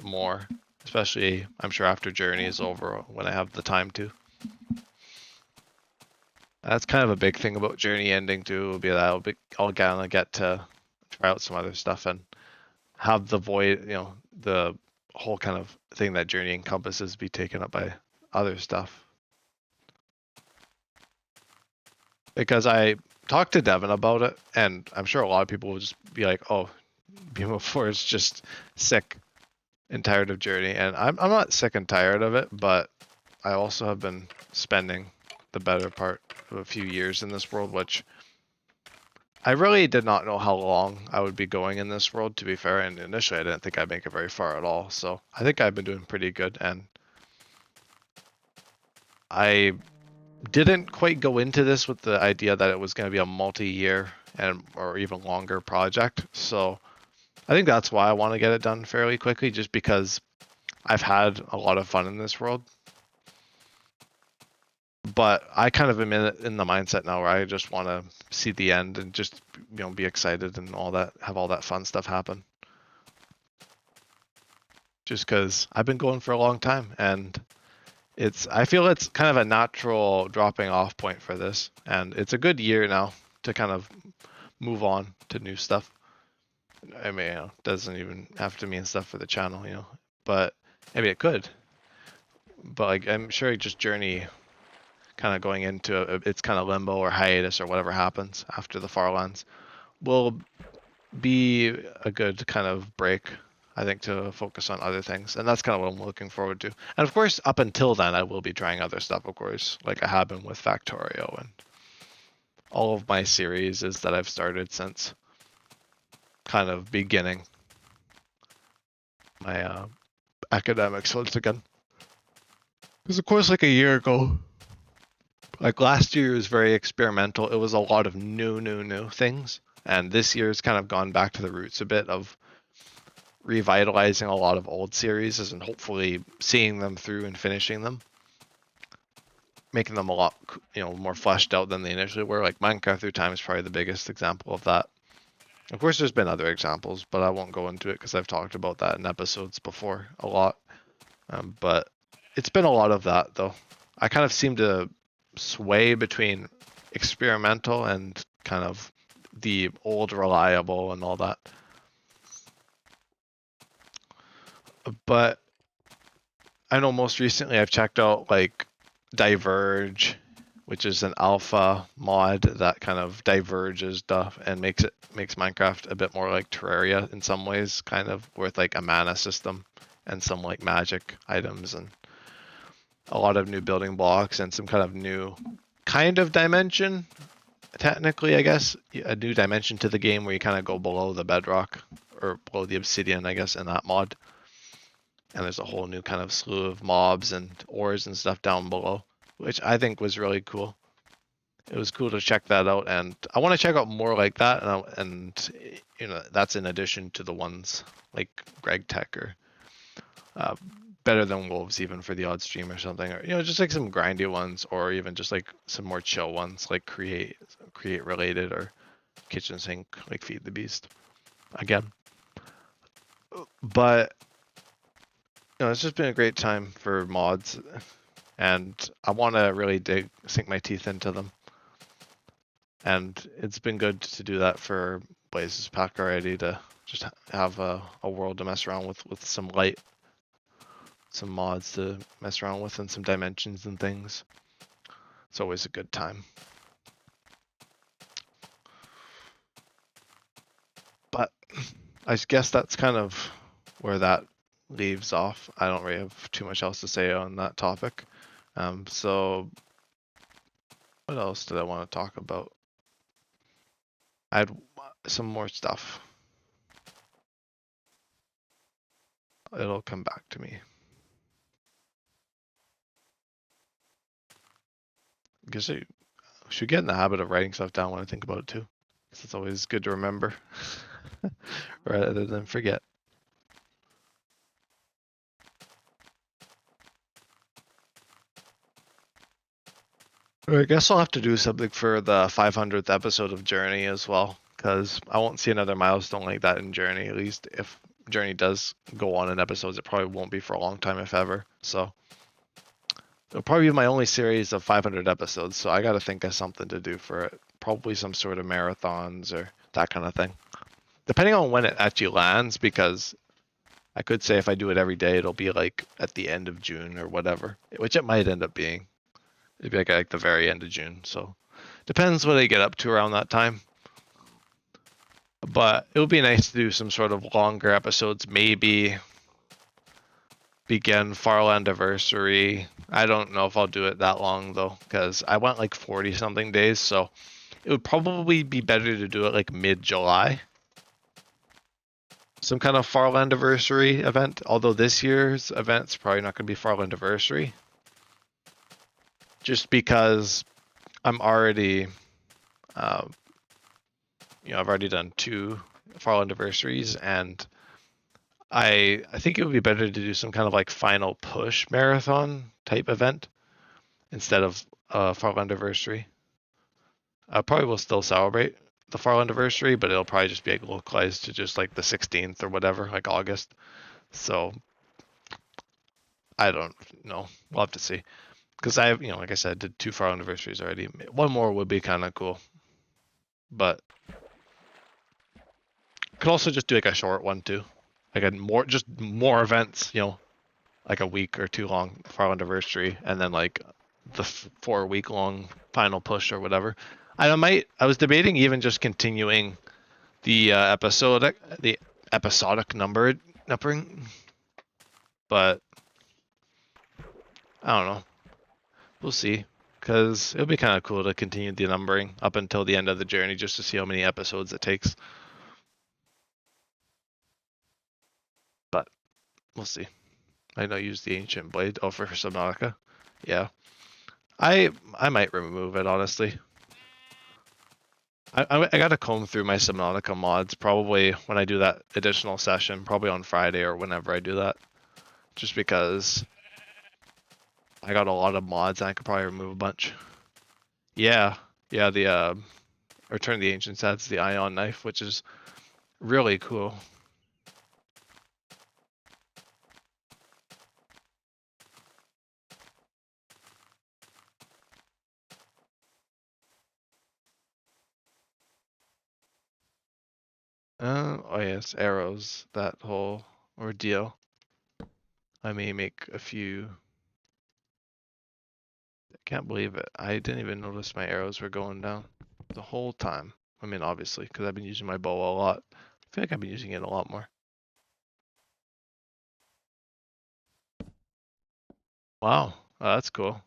more, especially I'm sure after Journey is over when I have the time to. That's kind of a big thing about Journey ending too. Will be that I'll gonna get to try out some other stuff and have the void, you know, the whole kind of thing that Journey encompasses be taken up by other stuff. Because I talked to Devin about it, and I'm sure a lot of people will just be like, "Oh, BMO4 is just sick and tired of Journey," and I'm not sick and tired of it, but I also have been spending the better part of a few years in this world, which I really did not know how long I would be going in this world, to be fair, and initially I didn't think I'd make it very far at all, so I think I've been doing pretty good, and I didn't quite go into this with the idea that it was going to be a multi-year or even longer project, so I think that's why I want to get it done fairly quickly, just because I've had a lot of fun in this world. But I kind of am in the mindset now where I just want to see the end and just, you know, be excited and all that, have all that fun stuff happen. Just because I've been going for a long time, and I feel it's kind of a natural dropping off point for this, and it's a good year now to kind of move on to new stuff. I mean, you know, it doesn't even have to mean stuff for the channel, you know, but maybe it could. But like, I'm sure just Journey kind of going into its kind of limbo or hiatus or whatever happens after the Farlands will be a good kind of break, I think, to focus on other things. And that's kind of what I'm looking forward to. And of course, up until then, I will be trying other stuff, of course, like I have been with Factorio and all of my series that I've started since kind of beginning my academics once again. Because of course, like a year ago, like last year was very experimental. It was a lot of new things. And this year's kind of gone back to the roots a bit of revitalizing a lot of old series and hopefully seeing them through and finishing them. Making them a lot, you know, more fleshed out than they initially were. Like Minecraft Through Time is probably the biggest example of that. Of course, there's been other examples, but I won't go into it because I've talked about that in episodes before a lot. But it's been a lot of that, though. I kind of seem to sway between experimental and kind of the old reliable and all that. But I know most recently I've checked out like Diverge, which is an alpha mod that kind of diverges stuff and makes Minecraft a bit more like Terraria in some ways, kind of with like a mana system and some like magic items. And a lot of new building blocks and some kind of new kind of dimension. Technically, I guess a new dimension to the game where you kind of go below the bedrock or below the obsidian, I guess, in that mod. And there's a whole new kind of slew of mobs and ores and stuff down below, which I think was really cool. It was cool to check that out, and I want to check out more like that. And you know, that's in addition to the ones like Greg Tech or uh, Better Than Wolves, even for the odd stream or something, or you know, just like some grindy ones, or even just like some more chill ones, like create related or kitchen sink, like Feed the Beast again. But you know, it's just been a great time for mods, and I want to really sink my teeth into them. And it's been good to do that for Blazes Pack already, to just have a world to mess around with some light, some mods to mess around with, and some dimensions and things. It's always a good time. But I guess that's kind of where that leaves off. I don't really have too much else to say on that topic. So what else did I want to talk about? I had some more stuff. It'll come back to me. I guess I should get in the habit of writing stuff down when I think about it too. It's always good to remember rather than forget. I guess I'll have to do something for the 500th episode of Journey as well, because I won't see another milestone like that in Journey. At least if Journey does go on in episodes, it probably won't be for a long time, if ever. So it'll probably be my only series of 500 episodes. So I got to think of something to do for it. Probably some sort of marathons or that kind of thing, depending on when it actually lands. Because I could say if I do it every day, it'll be like at the end of June or whatever, which it might end up being. It'd be like the very end of June. So depends what they get up to around that time. But it would be nice to do some sort of longer episodes. Maybe begin Farland anniversary. I don't know if I'll do it that long though, because I went like 40 something days. So it would probably be better to do it like mid-July. Some kind of Farland anniversary event. Although this year's event's probably not going to be Farland anniversary, just because I'm already, I've already done 2 Farland anniversaries, and I think it would be better to do some kind of like final push marathon type event instead of Farland anniversary. I probably will still celebrate the Farland anniversary, but it'll probably just be like localized to just like the 16th or whatever, like August. So I don't know. We'll have to see. Because I have, like I said, did 2 Farland anniversaries already. One more would be kind of cool. But could also just do like a short one too. Like just more events, like a week or 2 long Farland anniversary, and then like the 4-week long final push or whatever. I was debating even just continuing the episodic numbering, but I don't know. We'll see, because it'll be kind of cool to continue the numbering up until the end of the journey, just to see how many episodes it takes. But we'll see. I know use the ancient blade. Oh, for subnautica. Yeah, I might remove it, honestly. I gotta comb through my Subnautica mods probably when I do that additional session, probably on Friday or whenever I do that. Just because I got a lot of mods and I could probably remove a bunch. Yeah, the Return of the Ancients adds the Ion Knife, which is really cool. Oh yes, arrows, that whole ordeal. I may make a few. I can't believe it. I didn't even notice my arrows were going down the whole time. I mean, obviously, because I've been using my bow a lot. I feel like I've been using it a lot more. Wow. Oh, that's cool.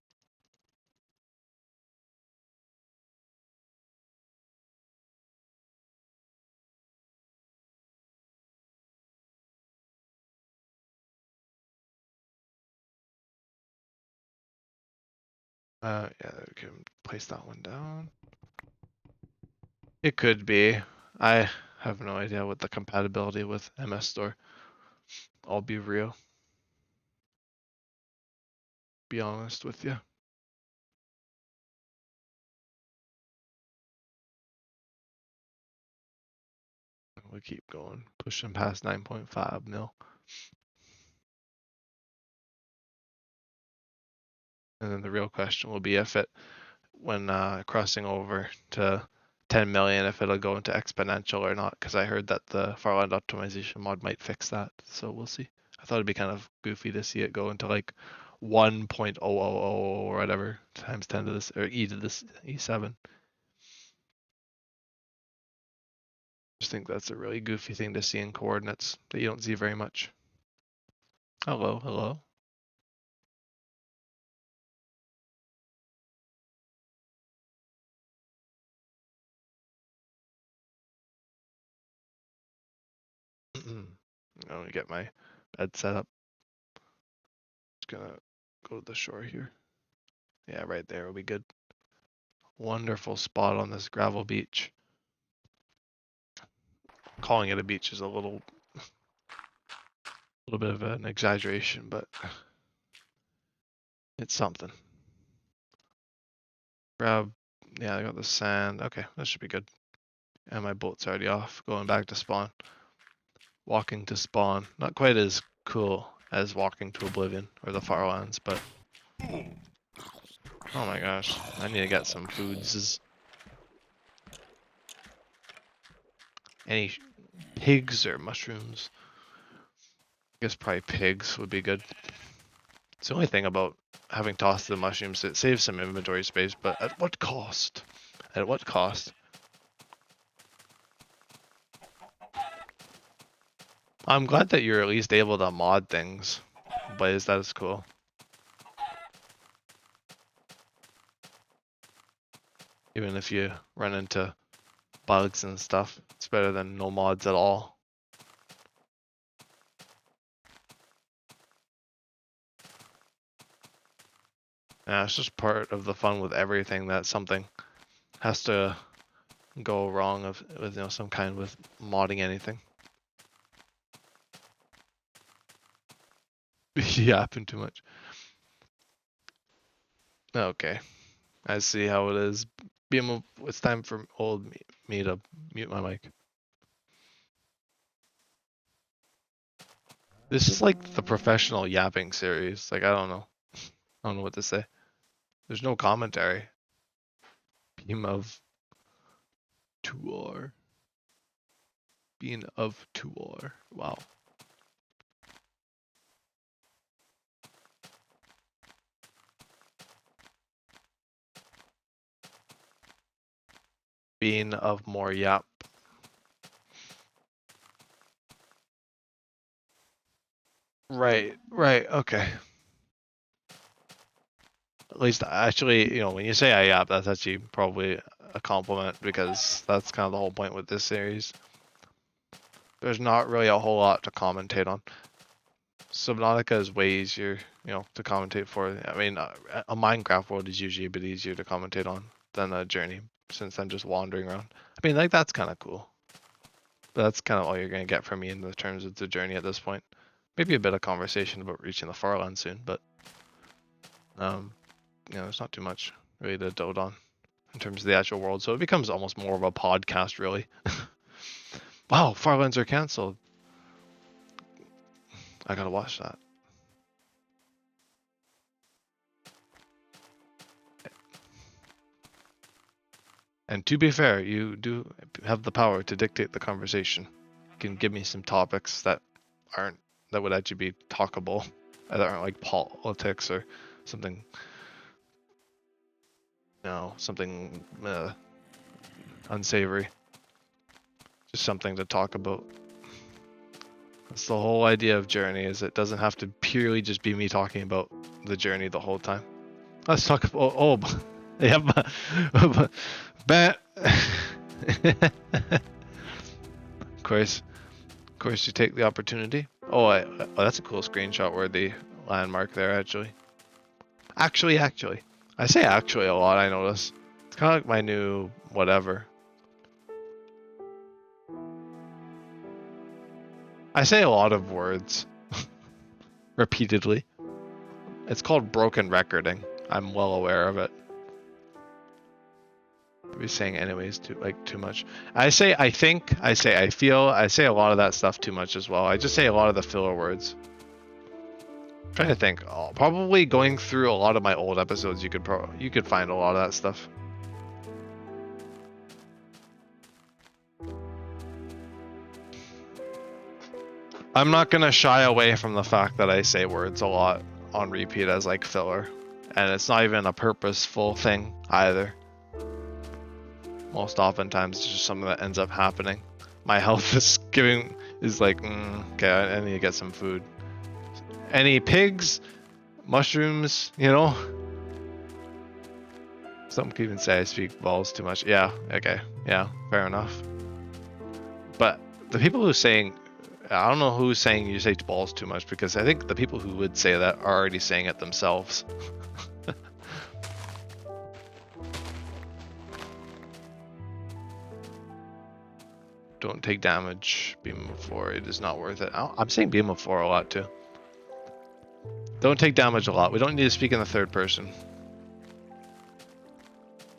Yeah, we can place that one down. It could be. I have no idea what the compatibility with MS Store. I'll be real. Be honest with you. We keep going, pushing past 9.5 mil. And then the real question will be if it, when crossing over to 10 million, if it'll go into exponential or not, because I heard that the Farland optimization mod might fix that. So we'll see. I thought it'd be kind of goofy to see it go into like 1.000 or whatever times 10 to this, or e to this E7. Just think that's a really goofy thing to see in coordinates that you don't see very much. Hello, hello. Let me get my bed set up. Just gonna go to the shore here. Yeah, right there will be good. Wonderful spot on this gravel beach. Calling it a beach is a little bit of an exaggeration, but it's something. Grab, yeah, I got the sand. Okay, that should be good. And my boat's already off, going back to spawn. Walking to spawn, not quite as cool as walking to oblivion or the Farlands, but oh my gosh, I need to get some foods. Any pigs or mushrooms? I guess probably pigs would be good. It's the only thing about having tossed the mushrooms, it saves some inventory space, but at what cost? At what cost? I'm glad that you're at least able to mod things. Blaze, that is cool. Even if you run into bugs and stuff, it's better than no mods at all. Yeah, it's just part of the fun with everything that something has to go wrong with some kind with modding anything. Yapping too much. Okay, I see how it is. It's time for old me to mute my mic. This is like the professional yapping series. Like I don't know what to say. There's no commentary. Beam of Tuor. Being of Tuor. Wow. Being of more yap. Right, okay. At least actually, when you say I yap, that's actually probably a compliment because that's kind of the whole point with this series. There's not really a whole lot to commentate on. Subnautica is way easier, to commentate for. I mean, a Minecraft world is usually a bit easier to commentate on than a journey, since I'm just wandering around. I mean, like, that's kind of cool. But that's kind of all you're going to get from me in the terms of the journey at this point. Maybe a bit of conversation about reaching the Farlands soon, but there's not too much really to dote on in terms of the actual world, so it becomes almost more of a podcast, really. Wow, Farlands are cancelled. I gotta watch that. And to be fair, you do have the power to dictate the conversation. You can give me some topics that would actually be talkable, that aren't like politics or something. Something unsavory. Just something to talk about. That's the whole idea of Journey, is it doesn't have to purely just be me talking about the journey the whole time. Let's talk about, oh, yeah, but, of course, you take the opportunity. Oh, that's a cool screenshot where the landmark there, actually. Actually. I say actually a lot, I notice. It's kind of like my new whatever. I say a lot of words repeatedly. It's called broken recording. I'm well aware of it. I'll be saying anyways too much. I say I think, I say I feel, I say a lot of that stuff too much as well. I just say a lot of the filler words. I'm trying to think. Oh, probably going through a lot of my old episodes, you could find a lot of that stuff. I'm not gonna shy away from the fact that I say words a lot on repeat as like filler, and it's not even a purposeful thing either. Most oftentimes, it's just something that ends up happening. My health is like, okay, I need to get some food. Any pigs, mushrooms, you know? Some could even say I speak balls too much. Yeah, okay, yeah, fair enough. But the people who are saying, I don't know who's saying you say balls too much, because I think the people who would say that are already saying it themselves. Don't take damage. Beam of 4. It is not worth it. I'm saying beam of 4 a lot too. Don't take damage a lot. We don't need to speak in the third person.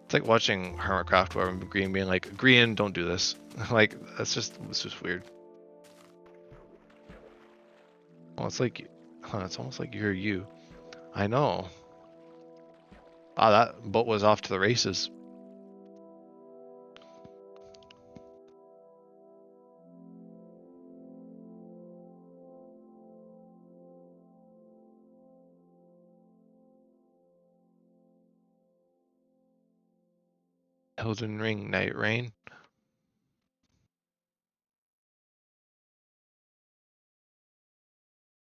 It's like watching Hermitcraft where Green being like, Green, don't do this. Like, it's just weird. Well, it's like, it's almost like you're you. I know. Ah, that boat was off to the races. Elden Ring, Night Rain.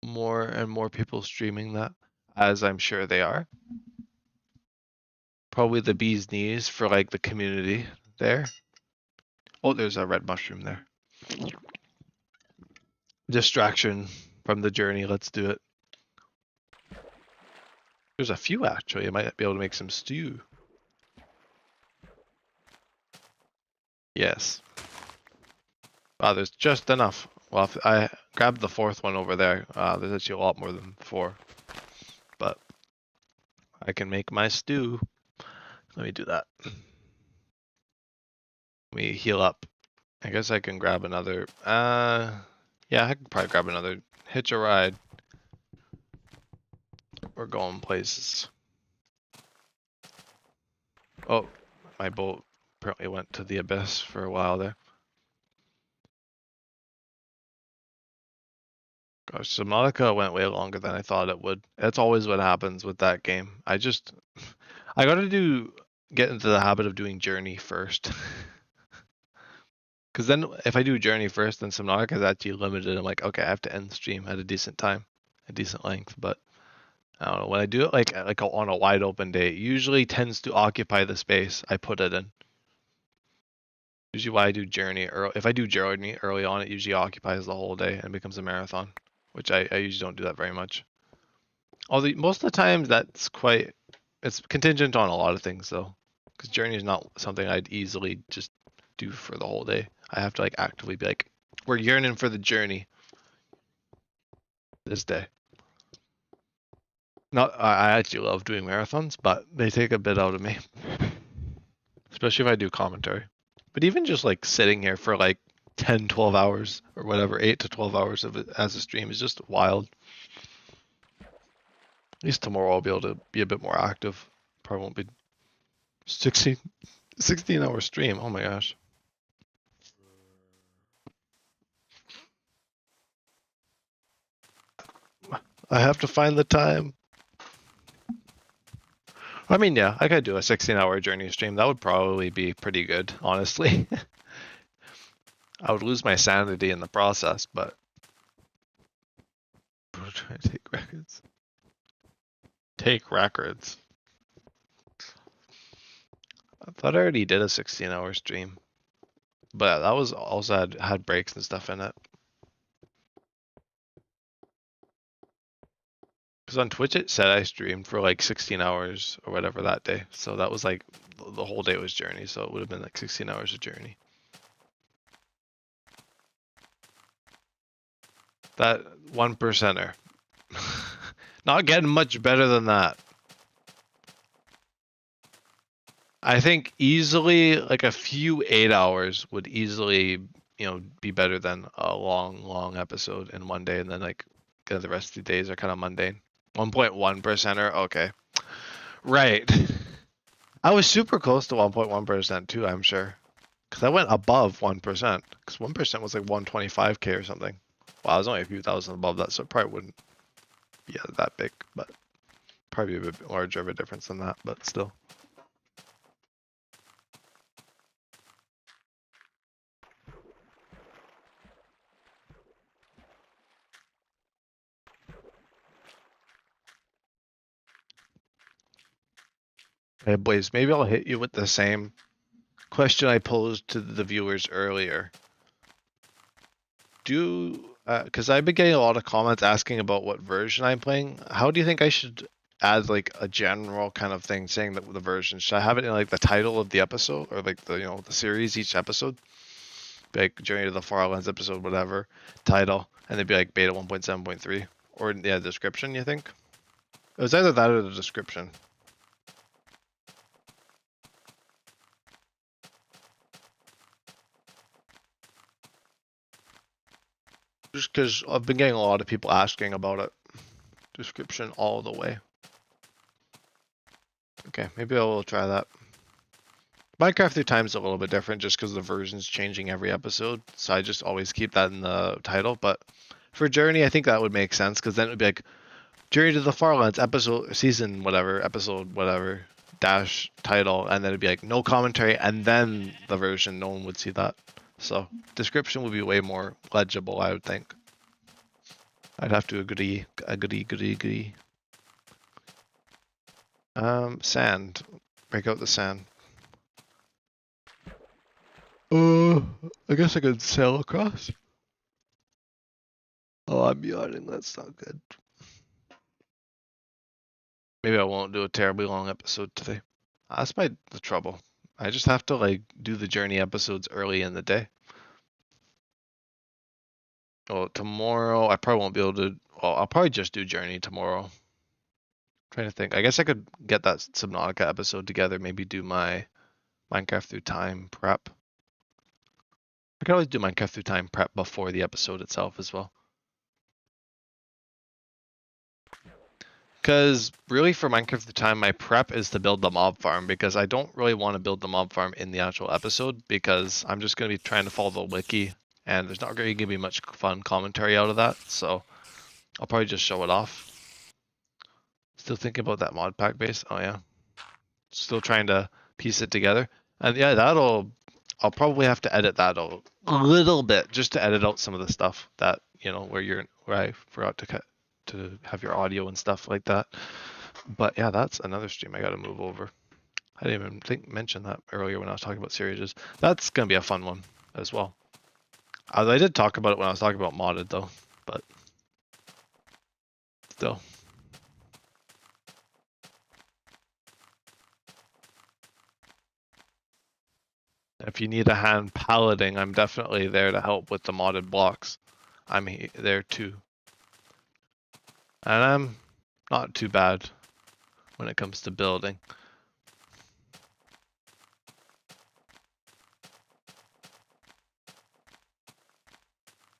More and more people streaming that, as I'm sure they are. Probably the bee's knees for like the community there. Oh, there's a red mushroom there. Distraction from the journey. Let's do it. There's a few actually. I might be able to make some stew. Yes. Wow, there's just enough. Well, if I grabbed the fourth one over there, there's actually a lot more than 4. But I can make my stew. Let me do that. Let me heal up. I guess I can grab another. Yeah, I can probably grab another. Hitch a ride. We're going places. Oh, my boat apparently went to the abyss for a while there. Gosh, Subnautica went way longer than I thought it would. That's always what happens with that game. I gotta get into the habit of doing Journey first. Because then if I do Journey first, then Subnautica is actually limited. I'm like, okay, I have to end the stream at a decent time, a decent length. But I don't know, when I do it like on a wide open day, it usually tends to occupy the space I put it in. Usually why I do Journey, or if I do Journey early on, it usually occupies the whole day and becomes a marathon, which I usually don't do that very much. Although most of the time it's contingent on a lot of things though, because Journey is not something I'd easily just do for the whole day. I have to like actively be like, we're yearning for the journey this day. Not, I actually love doing marathons, but they take a bit out of me, especially if I do commentary. But even just like sitting here for like 10, 12 hours or whatever, 8 to 12 hours of it as a stream is just wild. At least tomorrow I'll be able to be a bit more active. Probably won't be 16 hour stream. Oh my gosh. I have to find the time. I mean, yeah, I could do a 16-hour journey stream. That would probably be pretty good, honestly. I would lose my sanity in the process, but trying to take records. Take records. I thought I already did a 16-hour stream, but that was also had breaks and stuff in it. Because on Twitch it said I streamed for like 16 hours or whatever that day, so that was like the whole day was Journey, so it would have been like 16 hours of Journey. That 1%er. Not getting much better than that. I think easily like a few 8 hours would easily, be better than a long episode in one day, and then like the rest of the days are kind of mundane. 1.1%er, okay. Right. I was super close to 1.1% too, I'm sure. Because I went above 1%. Because 1% was like 125k or something. Well, I was only a few thousand above that, so it probably wouldn't be that big, but probably a bit larger of a difference than that, but still. Hey, Blaze, maybe I'll hit you with the same question I posed to the viewers earlier. Because I've been getting a lot of comments asking about what version I'm playing. How do you think I should add like a general kind of thing saying that the version? Should I have it in like the title of the episode or like the series, each episode? Be like Journey to the Farlands episode, whatever, title, and they'd be like beta 1.7.3 or in the description, you think? It was either that or the description. Just because I've been getting a lot of people asking about it. Description all the way. Okay, maybe I will try that. Minecraft Through Time is a little bit different just because the version's changing every episode, so I just always keep that in the title. But for Journey, I think that would make sense because then it would be like Journey to the Farlands episode, season whatever, episode whatever, dash title, and then it'd be like no commentary, and then the version, no one would see that. So description would be way more legible, I would think. I'd have to agree. Sand. Break out the sand. I guess I could sail across. Oh, I'm yawning. That's not good. Maybe I won't do a terribly long episode today. That's the trouble. I just have to like do the Journey episodes early in the day. Well, tomorrow I probably won't be able to. Well, I'll probably just do Journey tomorrow. Trying to think. I guess I could get that Subnautica episode together. Maybe do my Minecraft Through Time prep. I could always do Minecraft Through Time prep before the episode itself as well. Because really for Minecraft Through Time, my prep is to build the mob farm because I don't really want to build the mob farm in the actual episode because I'm just going to be trying to follow the wiki and there's not really going to be much fun commentary out of that. So I'll probably just show it off. Still thinking about that mod pack base. Oh yeah. Still trying to piece it together. And yeah, I'll probably have to edit that a little bit just to edit out some of the stuff that, where I forgot to have your audio and stuff like that. But yeah, that's another stream I got to move over. I didn't even mention that earlier when I was talking about series. That's going to be a fun one as well. I did talk about it when I was talking about modded though, but still. If you need a hand palading, I'm definitely there to help with the modded blocks. I'm there too. And I'm not too bad when it comes to building.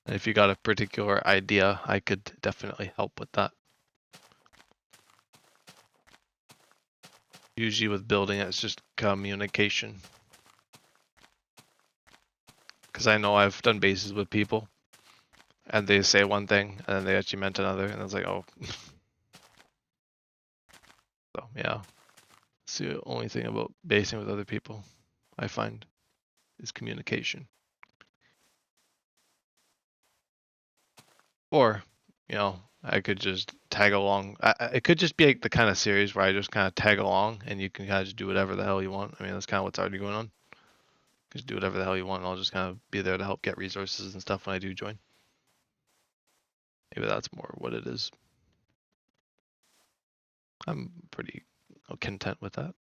And if you got a particular idea, I could definitely help with that. Usually with building, it's just communication. Because I know I've done bases with people, and they say one thing, and then they actually meant another, and I was like, oh. So, yeah. It's the only thing about basing with other people, I find, is communication. Or, I could just tag along. It could just be like the kind of series where I just kind of tag along and you can kind of just do whatever the hell you want. I mean, that's kind of what's already going on. Just do whatever the hell you want, and I'll just kind of be there to help get resources and stuff when I do join. Maybe that's more what it is. I'm pretty content with that.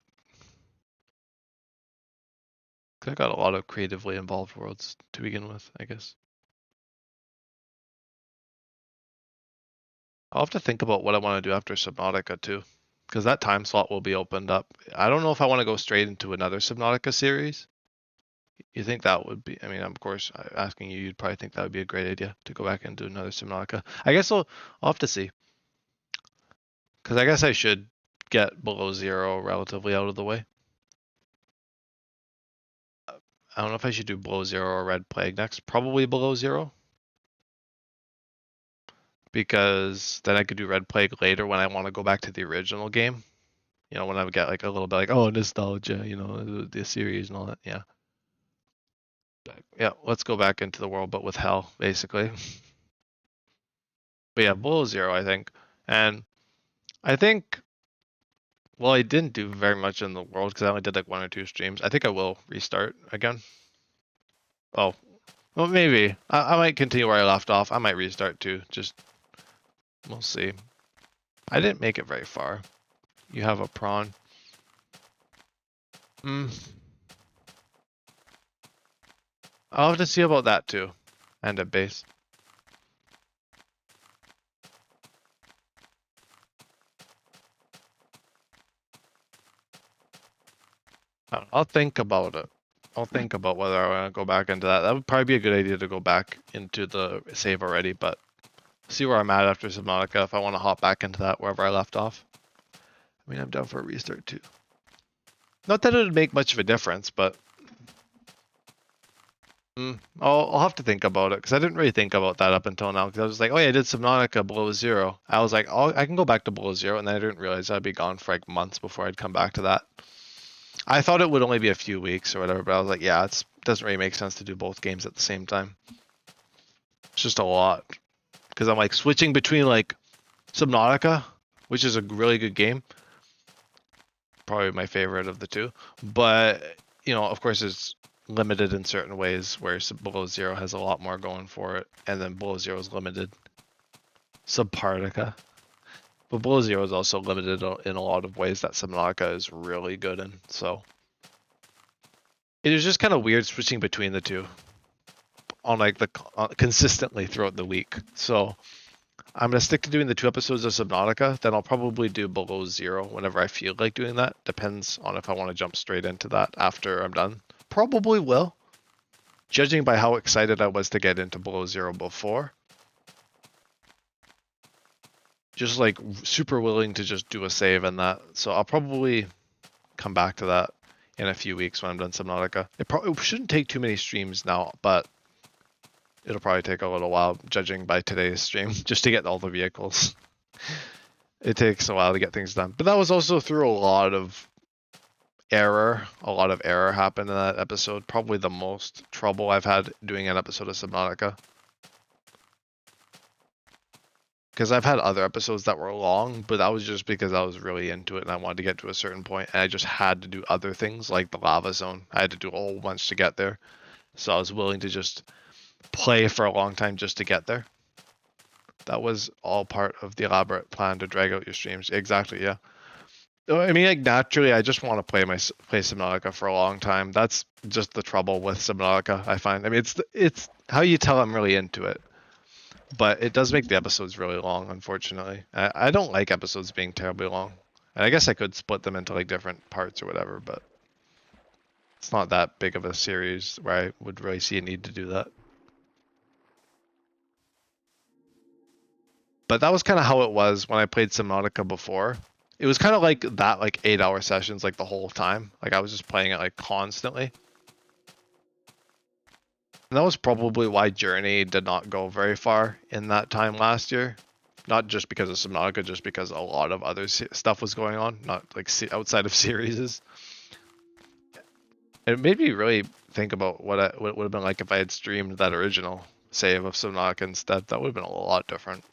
I got a lot of creatively involved worlds to begin with, I guess. I'll have to think about what I want to do after Subnautica too, because that time slot will be opened up. I don't know if I want to go straight into another Subnautica series. You think that would be? I mean, of course, asking you, you'd probably think that would be a great idea to go back into another Subnautica. I guess I'll have to see, because I guess I should get below zero relatively out of the way. I don't know if I should do below zero or red plague next. Probably below zero, because then I could do red plague later when I want to go back to the original game. You know, when I would get like a little bit like, oh, nostalgia, you know, the series and all that. Yeah. Yeah, let's go back into the world, but with hell, basically. But yeah, below zero, I think. And I think, well, I didn't do very much in the world because I only did like 1 or 2 streams. I think I will restart again. Oh, well, maybe. I might continue where I left off. I might restart too. Just, we'll see. I didn't make it very far. You have a prawn. Hmm. I'll have to see about that too. And a base. I'll think about it. I'll think about whether I want to go back into that. That would probably be a good idea to go back into the save already, but see where I'm at after Subnautica if I want to hop back into that wherever I left off. I mean, I'm down for a restart too. Not that it would make much of a difference, but I'll have to think about it because I didn't really think about that up until now because I was like, oh yeah, I did Subnautica below zero. I was like, oh, I can go back to below zero, and then I didn't realize I'd be gone for like months before I'd come back to that. I thought it would only be a few weeks or whatever, but I was like, yeah, it doesn't really make sense to do both games at the same time. It's just a lot because I'm like switching between like Subnautica, which is a really good game, probably my favorite of the two, but you know, of course, it's limited in certain ways where below zero has a lot more going for it, and then below zero is limited. Subpartica. But below zero is also limited in a lot of ways that Subnautica is really good in, so it is just kind of weird switching between the two on like the consistently throughout the week. So I'm gonna stick to doing the 2 episodes of Subnautica. Then I'll probably do below zero whenever I feel like doing that. Depends on if I want to jump straight into that after I'm done. Probably will. Judging by how excited I was to get into below zero before. Just like super willing to just do a save and that. So I'll probably come back to that in a few weeks when I'm done Subnautica. It probably shouldn't take too many streams now, but it'll probably take a little while, judging by today's stream, just to get all the vehicles. It takes a while to get things done. But that was also through a lot of error. A lot of error happened in that episode. Probably the most trouble I've had doing an episode of Subnautica. Because I've had other episodes that were long, but that was just because I was really into it and I wanted to get to a certain point, and I just had to do other things like the lava zone. I had to do a whole bunch to get there. So I was willing to just play for a long time just to get there. That was all part of the elaborate plan to drag out your streams. Exactly, yeah. I mean, like naturally, I just want to play Subnautica for a long time. That's just the trouble with Subnautica, I find. I mean, it's how you tell I'm really into it, but it does make the episodes really long. Unfortunately, I don't like episodes being terribly long. And I guess I could split them into like different parts or whatever, but it's not that big of a series where I would really see a need to do that. But that was kind of how it was when I played Subnautica before. It was kind of like that, like 8-hour sessions, like the whole time. Like I was just playing it like constantly. And that was probably why Journey did not go very far in that time last year. Not just because of Subnautica, just because a lot of other stuff was going on, not like outside of series. It made me really think about what it would have been like if I had streamed that original save of Subnautica instead. That would have been a lot different.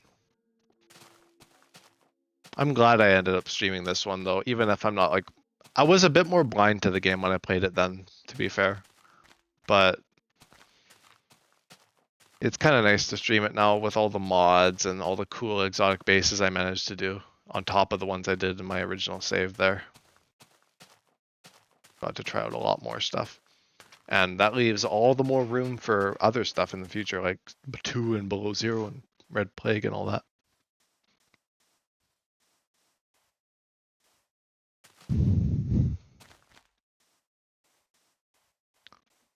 I'm glad I ended up streaming this one though, even if I'm not like, I was a bit more blind to the game when I played it then, to be fair. But it's kind of nice to stream it now with all the mods and all the cool exotic bases I managed to do on top of the ones I did in my original save there. Got to try out a lot more stuff. And that leaves all the more room for other stuff in the future, like 2 and Below Zero and Red Plague and all that.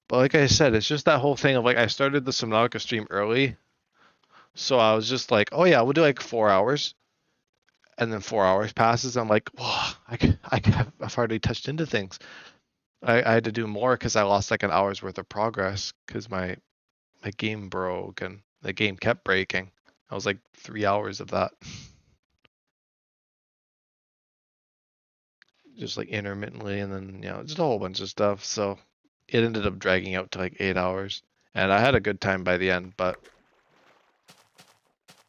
But like I said, it's just that whole thing of like, I started the Subnautica stream early. So I was just like, oh yeah, we'll do like 4 hours. And then 4 hours passes. I'm like, whoa, I've hardly touched into things. I had to do more because I lost like an hour's worth of progress because my game broke and the game kept breaking. I was like 3 hours of that. Just like intermittently, and then just a whole bunch of stuff. So it ended up dragging out to like 8 hours, and I had a good time by the end. But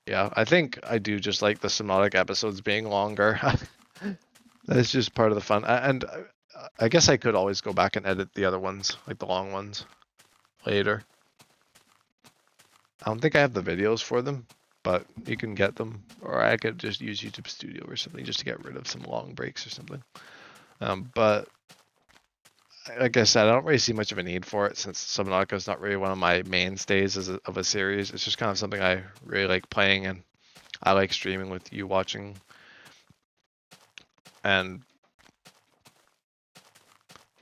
yeah, I think I do just like the Subnautica episodes being longer. That's just part of the fun. And I guess I could always go back and edit the other ones, like the long ones, later. I don't think I have the videos for them, but you can get them, or I could just use YouTube Studio or something just to get rid of some long breaks or something. But like I said, I don't really see much of a need for it since Subnautica is not really one of my mainstays of a series. It's just kind of something I really like playing, and I like streaming with you watching. And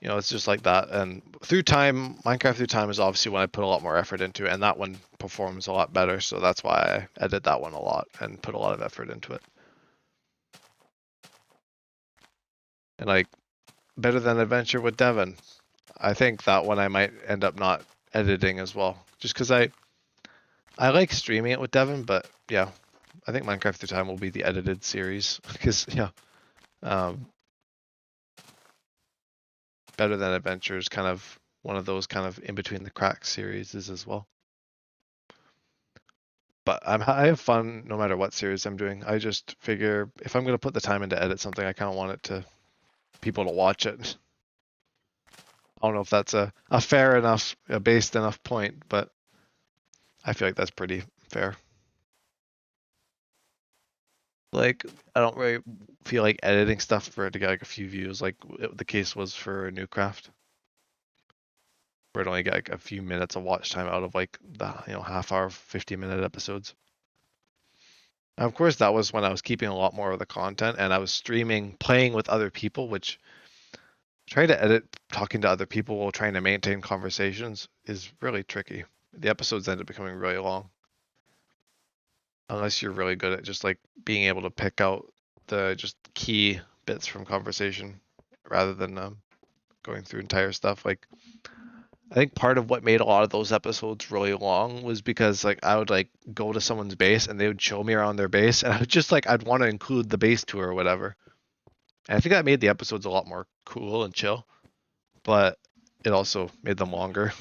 it's just like that. And through time, Minecraft Through Time is obviously when I put a lot more effort into it, and that one performs a lot better. So that's why I edit that one a lot and put a lot of effort into it. And like Better Than Adventure with Devin, I think that one I might end up not editing as well, just because I like streaming it with Devin. But yeah, I think Minecraft Through Time will be the edited series because Better Than Adventure is kind of one of those kind of in between the cracks series as well. But I have fun no matter what series I'm doing. I just figure if I'm gonna put the time in to edit something, I kind of want it to people to watch it. I don't know if that's a fair enough, a based enough point, but I feel like that's pretty fair. Like, I don't really feel like editing stuff for it to get like a few views, like the case was for Newcraft, where it only got like a few minutes of watch time out of like the half hour, 50-minute episodes. And of course, that was when I was keeping a lot more of the content, and I was streaming, playing with other people, which trying to edit talking to other people while trying to maintain conversations is really tricky. The episodes end up becoming really long. Unless you're really good at just like being able to pick out the just key bits from conversation rather than going through entire stuff. Like I think part of what made a lot of those episodes really long was because like I would like go to someone's base and they would show me around their base, and I would just like I'd want to include the base tour or whatever. And I think that made the episodes a lot more cool and chill, but it also made them longer.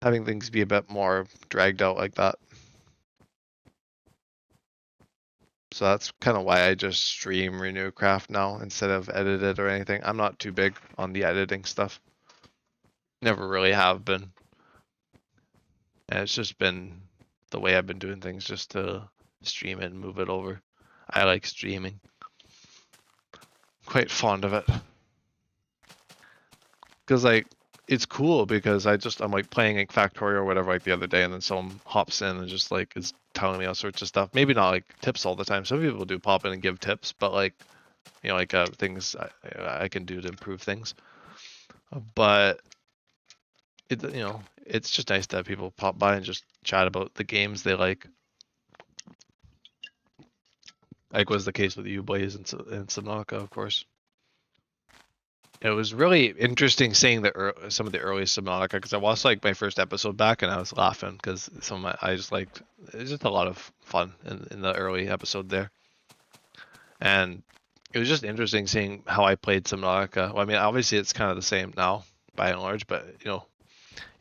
Having things be a bit more dragged out like that. So that's kind of why I just stream Renewcraft now instead of edit it or anything. I'm not too big on the editing stuff. Never really have been. And it's just been the way I've been doing things, just to stream it and move it over. I like streaming. Quite fond of it. Because like it's cool because I'm like playing like Factorio or whatever like the other day, and then someone hops in and just like is telling me all sorts of stuff. Maybe not like tips all the time. Some people do pop in and give tips, but like like things I can do to improve things. But it's just nice to have people pop by and just chat about the games they like. Like was the case with you, Blaze, and Subnautica, of course. It was really interesting seeing some of the early Subnautica because I watched like my first episode back and I was laughing because I just liked it's just a lot of fun in the early episode there, and it was just interesting seeing how I played Subnautica. Well, I mean, obviously it's kind of the same now by and large, but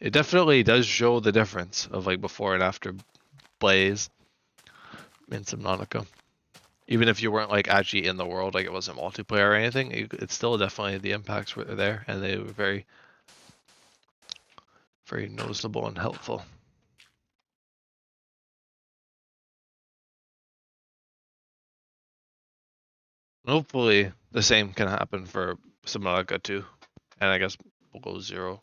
it definitely does show the difference of like before and after Blaze. in Subnautica. Even if you weren't like actually in the world, like it wasn't multiplayer or anything, it's still definitely the impacts were there, and they were very, very noticeable and helpful. Hopefully, the same can happen for Subnautica 2, and I guess below zero,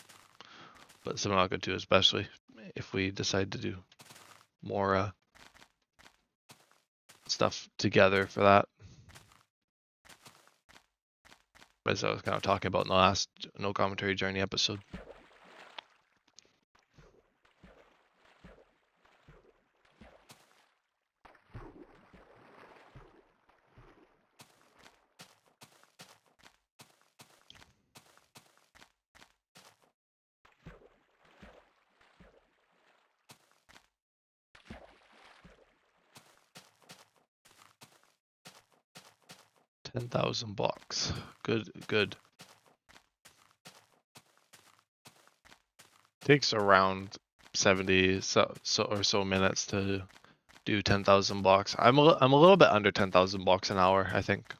but Subnautica 2 especially, if we decide to do more stuff together for that. As I was kind of talking about in the last No Commentary Journey episode. $10,000. Good, good. Takes around 70 or so minutes to do 10,000 blocks. I'm a little bit under 10,000 blocks an hour, I think.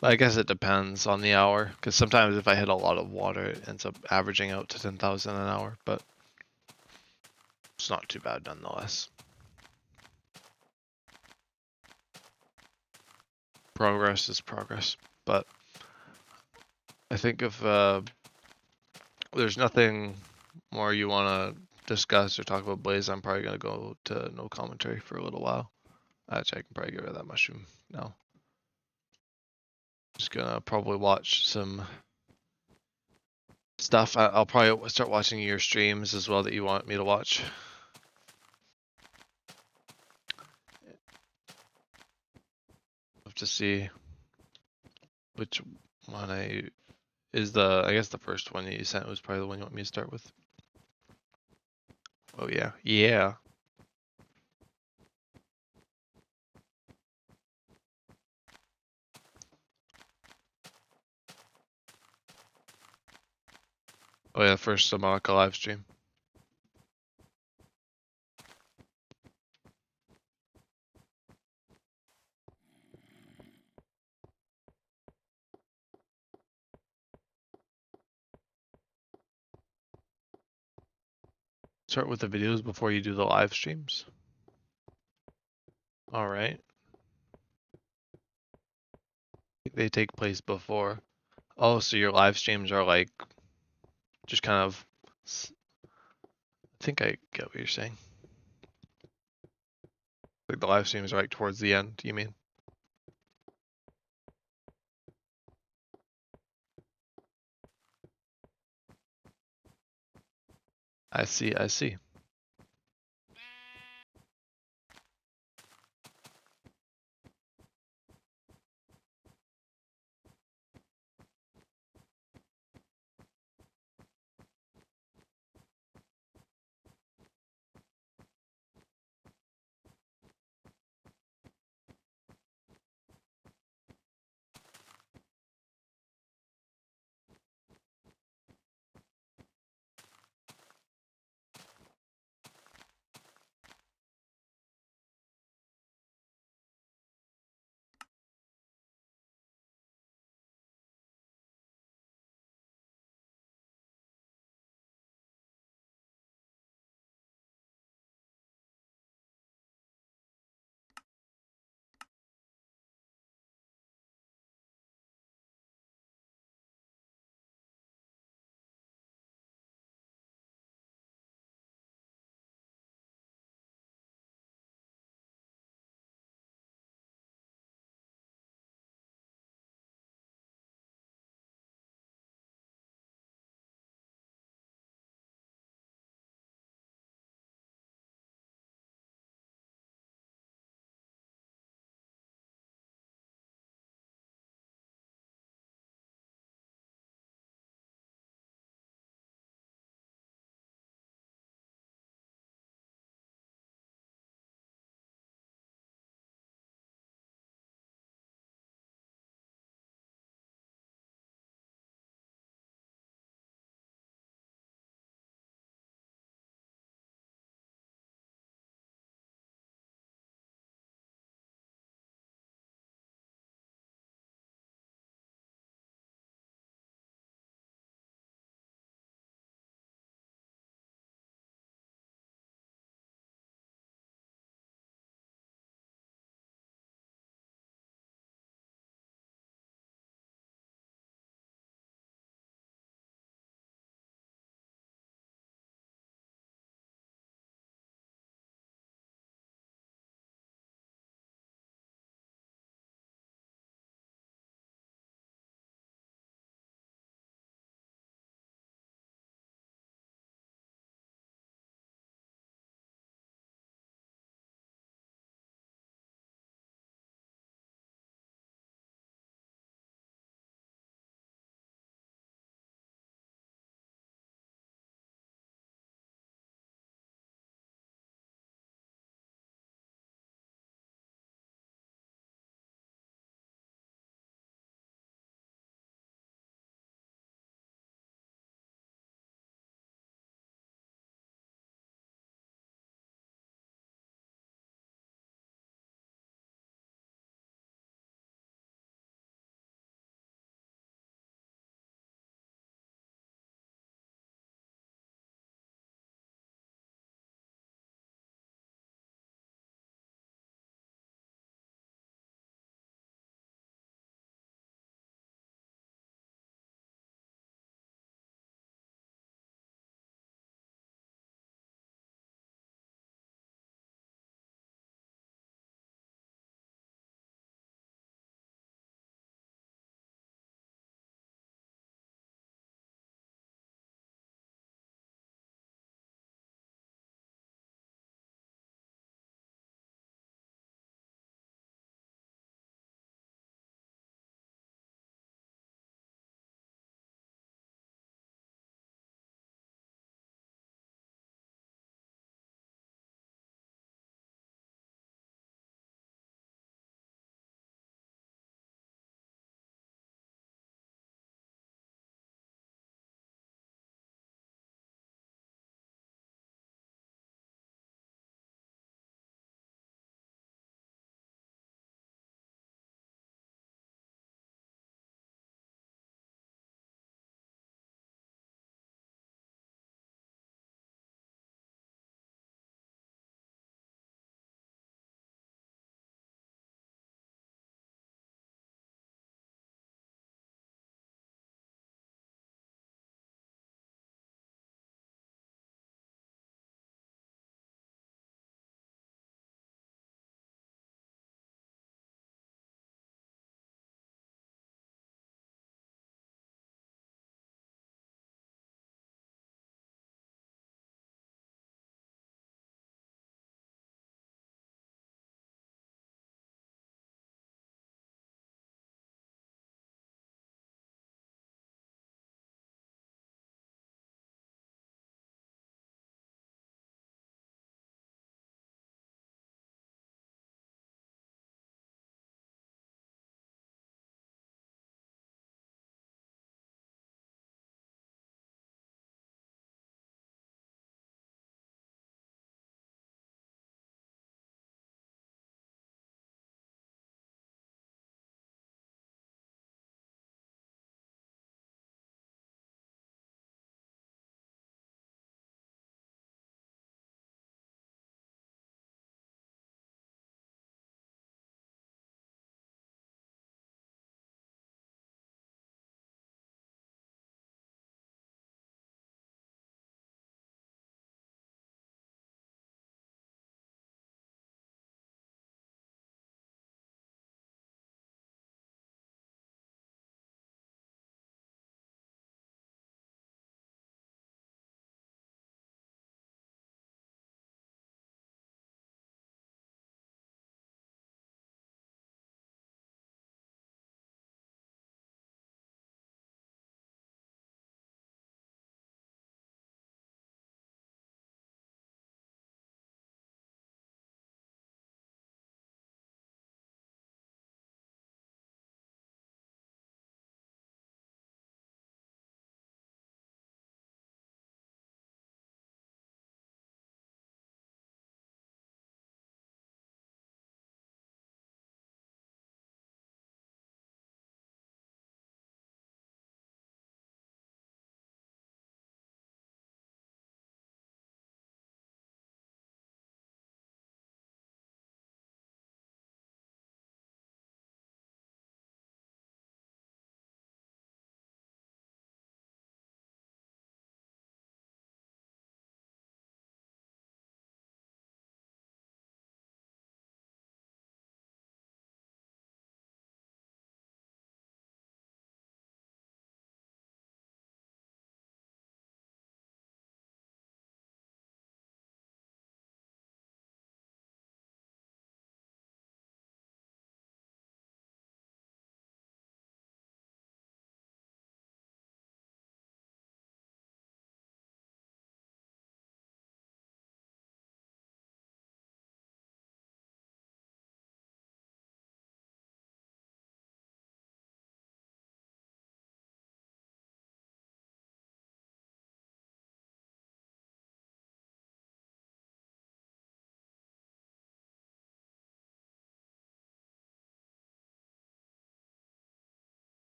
I guess it depends on the hour, because sometimes if I hit a lot of water, it ends up averaging out to 10,000 an hour, but it's not too bad nonetheless. Progress is progress, but I think if there's nothing more you want to discuss or talk about Blaze, I'm probably going to go to no commentary for a little while. Actually, I can probably get rid of that mushroom now. Just gonna probably watch some stuff. I'll probably start watching your streams as well that you want me to watch. Have to see which one I guess the first one that you sent was probably the one you want me to start with. Oh yeah, yeah. Oh yeah, first Subnautica live stream. Start with the videos before you do the live streams. All right. They take place before. Oh, so your live streams are like just kind of. I think I get what you're saying. Like the live streams are like towards the end. You mean? I see. I see.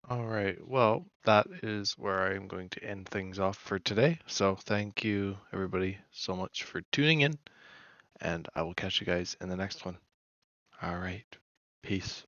All right. Well, that is where I am going to end things off for today. So thank you everybody so much for tuning in, and I will catch you guys in the next one. All right. Peace.